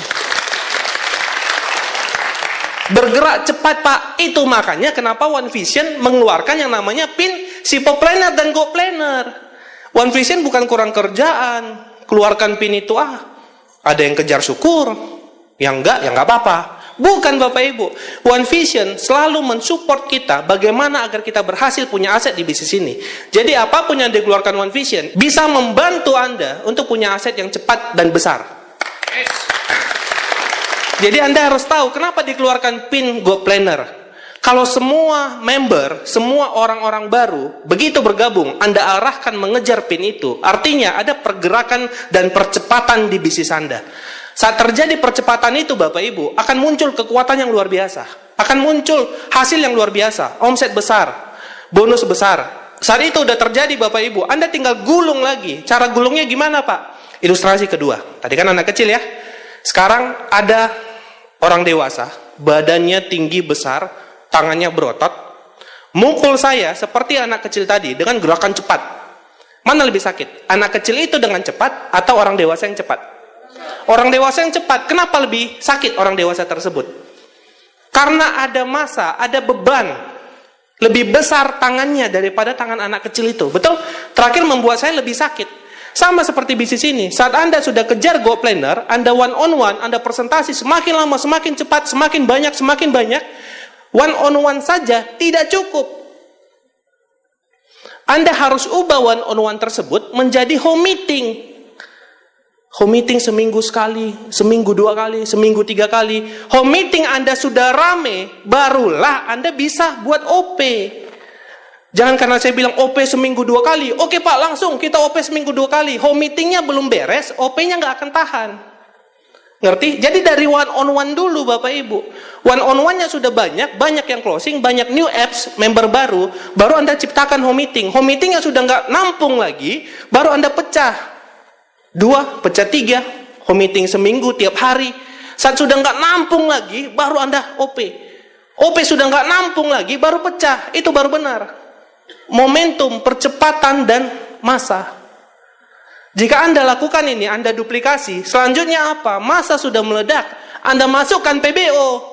Bergerak cepat Pak. Itu makanya kenapa One Vision mengeluarkan yang namanya PIN Sipo Planner dan Go Planner. One Vision bukan kurang kerjaan. Keluarkan PIN itu ada yang kejar syukur, yang enggak, ya enggak apa-apa. Bukan Bapak Ibu. One Vision selalu mensupport kita bagaimana agar kita berhasil punya aset di bisnis ini. Jadi apapun yang dikeluarkan One Vision bisa membantu Anda untuk punya aset yang cepat dan besar. Jadi Anda harus tahu kenapa dikeluarkan PIN Go Planner. Kalau semua member, semua orang-orang baru begitu bergabung, Anda arahkan mengejar PIN itu, artinya ada pergerakan dan percepatan di bisnis Anda. Saat terjadi percepatan itu Bapak Ibu, akan muncul kekuatan yang luar biasa. Akan muncul hasil yang luar biasa. Omset besar, bonus besar. Saat itu udah terjadi Bapak Ibu, Anda tinggal gulung lagi. Cara gulungnya gimana Pak? Ilustrasi kedua. Tadi kan anak kecil ya. Sekarang ada orang dewasa, badannya tinggi besar, tangannya berotot. mukul saya seperti anak kecil tadi dengan gerakan cepat. Mana lebih sakit? Anak kecil itu dengan cepat atau orang dewasa yang cepat? Orang dewasa yang cepat. Kenapa lebih sakit orang dewasa tersebut? Karena ada massa, ada beban lebih besar tangannya daripada tangan anak kecil itu. Betul? Terakhir membuat saya lebih sakit. Sama seperti bisnis ini. Saat Anda sudah kejar goal planner, Anda one on one, Anda presentasi semakin lama, semakin cepat, semakin banyak. One on one saja tidak cukup. Anda harus ubah one on one tersebut menjadi home meeting. Home meeting seminggu sekali, seminggu 2 kali, seminggu 3 kali. Home meeting Anda sudah rame, barulah Anda bisa buat OP. Jangan karena saya bilang OP seminggu 2 kali. Oke Pak, langsung kita OP seminggu 2 kali. Home meetingnya belum beres, OP-nya nggak akan tahan. Ngerti? Jadi dari one on one dulu Bapak Ibu. One on one-nya sudah banyak yang closing, banyak new apps, member baru Anda ciptakan home meeting. Home meetingnya sudah nggak nampung lagi, baru Anda pecah 2, pecah 3, home meeting seminggu tiap hari. Saat sudah nggak nampung lagi, baru Anda OP. OP sudah nggak nampung lagi, baru pecah. Itu baru benar. Momentum, percepatan, dan massa. Jika Anda lakukan ini, Anda duplikasi, selanjutnya apa? Massa sudah meledak, Anda masukkan PBO.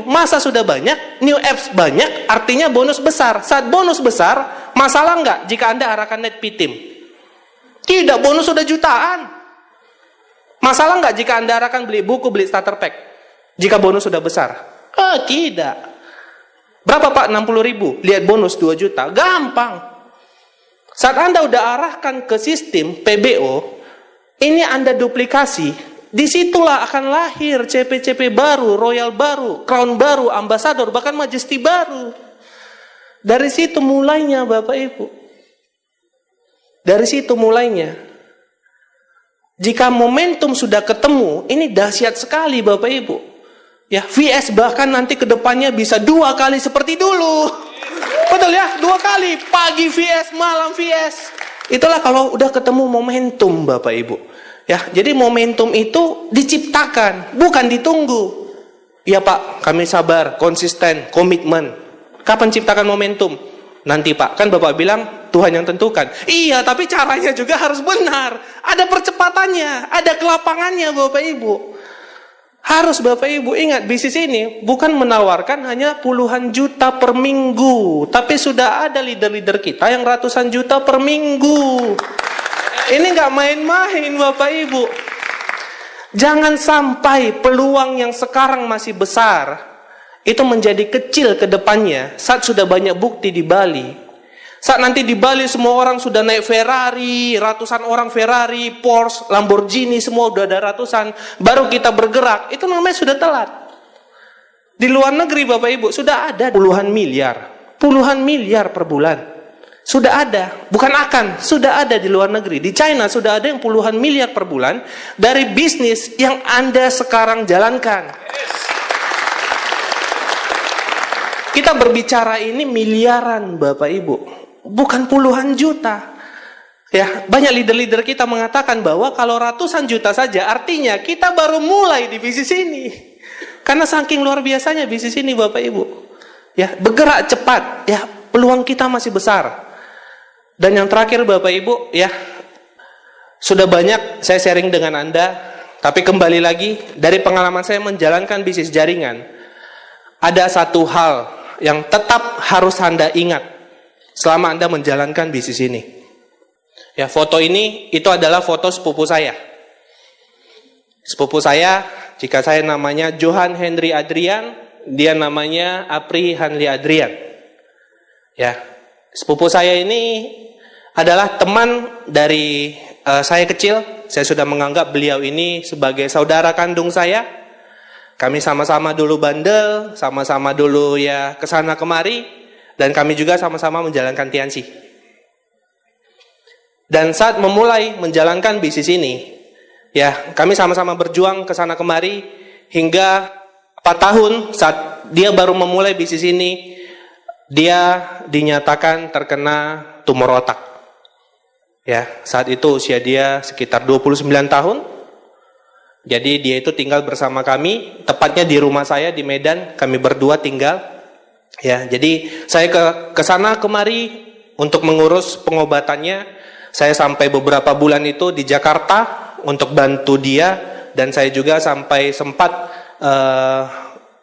Massa sudah banyak, new apps banyak, artinya bonus besar. Saat bonus besar, masalah nggak jika Anda arahkan net P-Team? Tidak, bonus sudah jutaan. Masalah nggak jika Anda arahkan beli buku, beli starter pack? Jika bonus sudah besar? Tidak. Berapa Pak? 60.000. Lihat bonus 2 juta. Gampang. Saat Anda udah arahkan ke sistem PBO, ini Anda duplikasi, disitulah akan lahir CP-CP baru, Royal baru, Crown baru, Ambassador, bahkan Majesty baru. Dari situ mulainya Bapak Ibu. Dari situ mulainya. Jika momentum sudah ketemu, ini dahsyat sekali Bapak Ibu. Ya, VS bahkan nanti ke depannya bisa 2 kali seperti dulu. Betul ya, 2 kali. Pagi VS, malam VS. Itulah kalau udah ketemu momentum Bapak Ibu. Ya, jadi momentum itu diciptakan, bukan ditunggu. Ya Pak, kami sabar, konsisten, komitmen. Kapan ciptakan momentum? Nanti Pak, kan Bapak bilang Tuhan yang tentukan. Iya, tapi caranya juga harus benar. Ada percepatannya, ada kelapangannya Bapak Ibu. Harus Bapak Ibu ingat, bisnis ini bukan menawarkan hanya puluhan juta per minggu, tapi sudah ada leader-leader kita yang ratusan juta per minggu. Ini nggak main-main Bapak Ibu. Jangan sampai peluang yang sekarang masih besar itu menjadi kecil ke depannya saat sudah banyak bukti di Bali. Saat nanti di Bali semua orang sudah naik Ferrari, ratusan orang Ferrari, Porsche, Lamborghini, semua udah ada ratusan, baru kita bergerak, itu namanya sudah telat. Di luar negeri Bapak Ibu sudah ada puluhan miliar per bulan. Sudah ada, bukan akan, sudah ada di luar negeri. Di China sudah ada yang puluhan miliar per bulan dari bisnis yang Anda sekarang jalankan. Kita berbicara ini miliaran Bapak Ibu, bukan puluhan juta. Ya, banyak leader-leader kita mengatakan bahwa kalau ratusan juta saja artinya kita baru mulai di bisnis ini. Karena saking luar biasanya bisnis ini Bapak Ibu. Ya, bergerak cepat, ya, peluang kita masih besar. Dan yang terakhir Bapak Ibu, ya, sudah banyak saya sharing dengan Anda, tapi kembali lagi dari pengalaman saya menjalankan bisnis jaringan, ada satu hal yang tetap harus Anda ingat selama Anda menjalankan bisnis ini. Ya, foto ini itu adalah foto sepupu saya. Sepupu saya, jika saya namanya Johan Henry Adrian, dia namanya Apri Hanli Adrian. Ya, sepupu saya ini adalah teman dari saya kecil. Saya sudah menganggap beliau ini sebagai saudara kandung saya. Kami sama-sama dulu bandel, sama-sama dulu ya kesana kemari, dan kami juga sama-sama menjalankan Tianxi. Dan saat memulai menjalankan bisnis ini, ya kami sama-sama berjuang kesana kemari hingga 4 tahun saat dia baru memulai bisnis ini, dia dinyatakan terkena tumor otak. Ya, saat itu usia dia sekitar 29 tahun. Jadi dia itu tinggal bersama kami, tepatnya di rumah saya di Medan, kami berdua tinggal. Ya, jadi saya ke sana kemari untuk mengurus pengobatannya. Saya sampai beberapa bulan itu di Jakarta untuk bantu dia, dan saya juga sampai sempat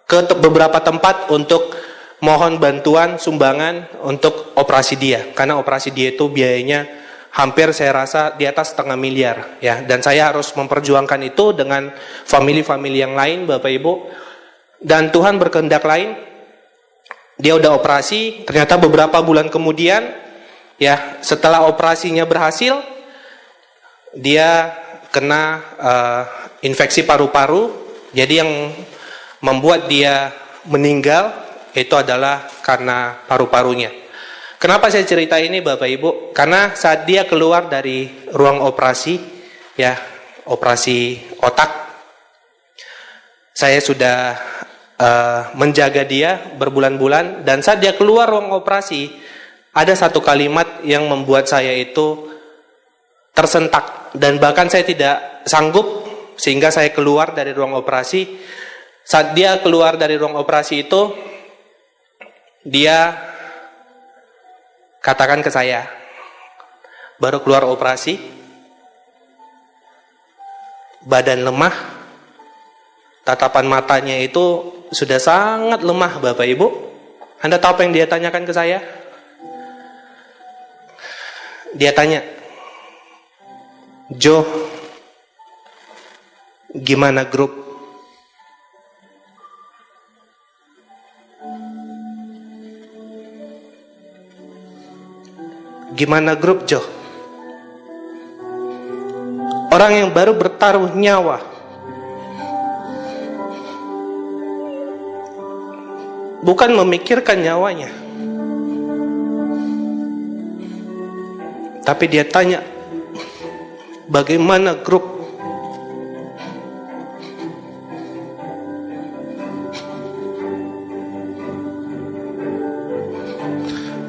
ke beberapa tempat untuk mohon bantuan sumbangan untuk operasi dia, karena operasi dia itu biayanya hampir saya rasa di atas 500 miliar ya, dan saya harus memperjuangkan itu dengan family yang lain, Bapak Ibu. Dan Tuhan berkehendak lain, dia udah operasi, ternyata beberapa bulan kemudian ya, setelah operasinya berhasil, dia kena infeksi paru-paru. Jadi yang membuat dia meninggal itu adalah karena paru-parunya. Kenapa saya cerita ini, Bapak Ibu? Karena saat dia keluar dari ruang operasi, ya, operasi otak, saya sudah menjaga dia berbulan-bulan, dan saat dia keluar ruang operasi, ada satu kalimat yang membuat saya itu tersentak, dan bahkan saya tidak sanggup, sehingga saya keluar dari ruang operasi. Saat dia keluar dari ruang operasi itu, dia katakan ke saya, baru keluar operasi, badan lemah, tatapan matanya itu sudah sangat lemah, Bapak Ibu. Anda tahu apa yang dia tanyakan ke saya? Dia tanya, Jo, gimana grup? Gimana grup, Jo? Orang yang baru bertaruh nyawa, bukan memikirkan nyawanya, tapi dia tanya, bagaimana grup?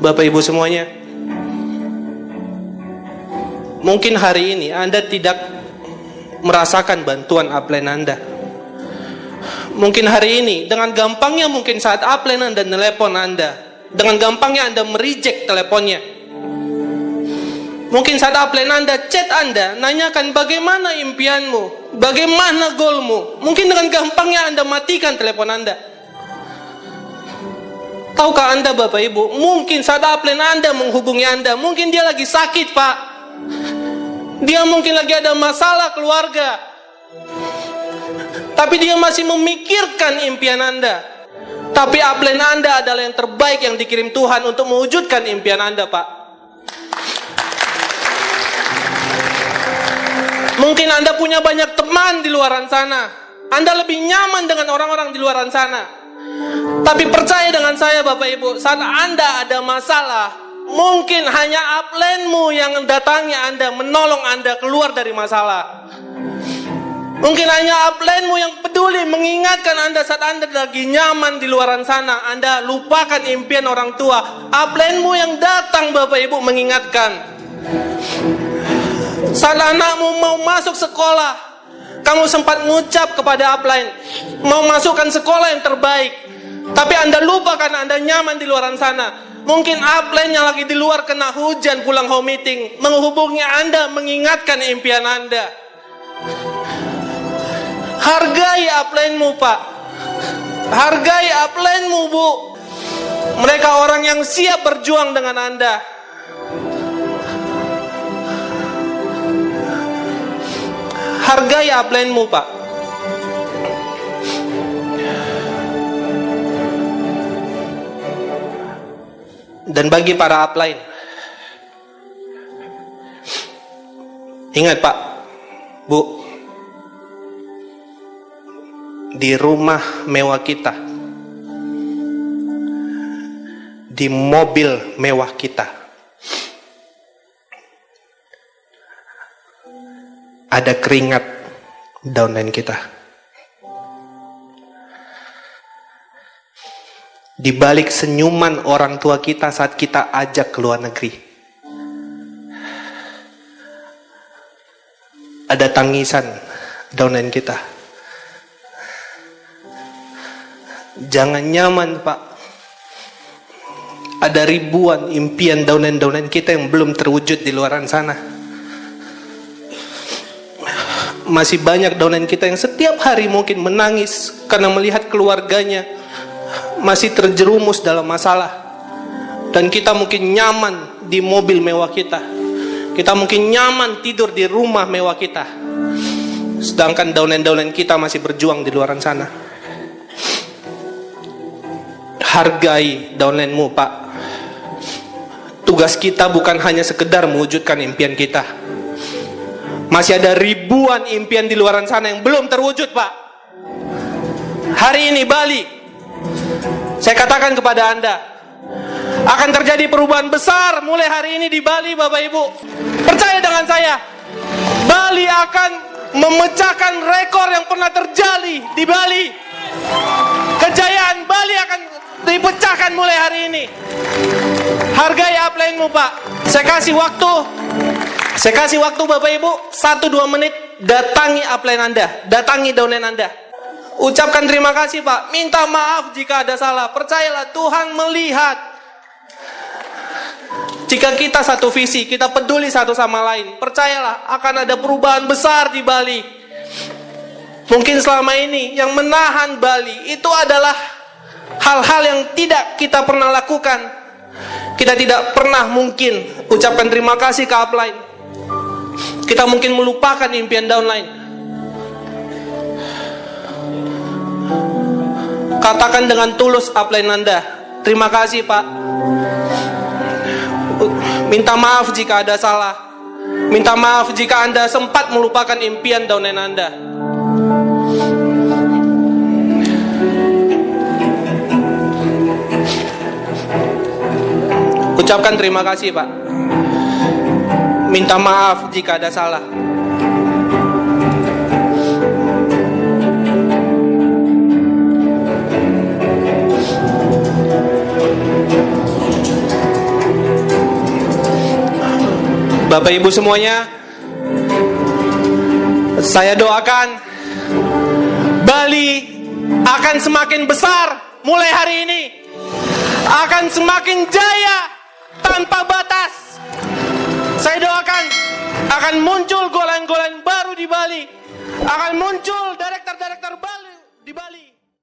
Bapak Ibu semuanya, mungkin hari ini Anda tidak merasakan bantuan upline Anda. Mungkin hari ini dengan gampangnya, mungkin saat upline Anda telepon Anda, dengan gampangnya Anda mereject teleponnya. Mungkin saat upline Anda chat Anda, nanyakan bagaimana impianmu, bagaimana goalmu. Mungkin dengan gampangnya Anda matikan telepon Anda. Tahukah Anda, Bapak Ibu, mungkin saat upline Anda menghubungi Anda, mungkin dia lagi sakit, Pak. Dia mungkin lagi ada masalah keluarga, tapi dia masih memikirkan impian Anda. Tapi upline Anda adalah yang terbaik yang dikirim Tuhan untuk mewujudkan impian Anda, Pak. Mungkin Anda punya banyak teman di luar sana, Anda lebih nyaman dengan orang-orang di luar sana. Tapi percaya dengan saya, Bapak Ibu, saat Anda ada masalah, mungkin hanya upline-mu yang datangnya Anda, menolong Anda keluar dari masalah. Mungkin hanya upline-mu yang peduli mengingatkan Anda saat Anda lagi nyaman di luar sana. Anda lupakan impian orang tua. Upline-mu yang datang, Bapak Ibu, mengingatkan. Saat anakmu mau masuk sekolah, kamu sempat mengucap kepada upline, mau masukkan sekolah yang terbaik, tapi Anda lupa karena Anda nyaman di luar sana. Mungkin upline yang lagi di luar kena hujan pulang home meeting, menghubungi Anda, mengingatkan impian Anda. Hargai upline-mu, Pak. Hargai upline-mu, Bu. Mereka orang yang siap berjuang dengan Anda. Hargai upline-mu, Pak. Dan bagi para upline, ingat, Pak, Bu, di rumah mewah kita, di mobil mewah kita, ada keringat downline kita. Di balik senyuman orang tua kita saat kita ajak ke luar negeri, ada tangisan downline kita. Jangan nyaman, Pak. Ada ribuan impian downline kita yang belum terwujud di luar sana. Masih banyak downline kita yang setiap hari mungkin menangis karena melihat keluarganya masih terjerumus dalam masalah. Dan kita mungkin nyaman di mobil mewah kita. Kita mungkin nyaman tidur di rumah mewah kita. Sedangkan downline kita masih berjuang di luar sana. Hargai downline-mu, Pak. Tugas kita bukan hanya sekedar mewujudkan impian kita. Masih ada ribuan impian di luar sana yang belum terwujud, Pak. Hari ini Bali, saya katakan kepada Anda, akan terjadi perubahan besar mulai hari ini di Bali, Bapak Ibu. Percaya dengan saya, Bali akan memecahkan rekor yang pernah terjadi di Bali. Kejayaan Bali akan dipecahkan mulai hari ini. Hargai upline-mu, Pak. Saya kasih waktu Bapak Ibu 1-2 menit. Datangi upline Anda, datangi downline Anda. Ucapkan terima kasih, Pak. Minta maaf jika ada salah. Percayalah, Tuhan melihat. Jika kita satu visi, kita peduli satu sama lain, percayalah akan ada perubahan besar di Bali. Mungkin selama ini yang menahan Bali itu adalah hal-hal yang tidak kita pernah lakukan. Kita tidak pernah mungkin ucapkan terima kasih ke upline. Kita mungkin melupakan impian downline. Katakan dengan tulus upline Anda, terima kasih, Pak. Minta maaf jika ada salah. Minta maaf jika Anda sempat melupakan impian downline Anda. Ucapkan terima kasih, Pak. Minta maaf jika ada salah. Bapak Ibu semuanya, saya doakan Bali akan semakin besar mulai hari ini, akan semakin jaya tanpa batas. Saya doakan akan muncul golan-golan baru di Bali, akan muncul direktur-direktur baru di Bali.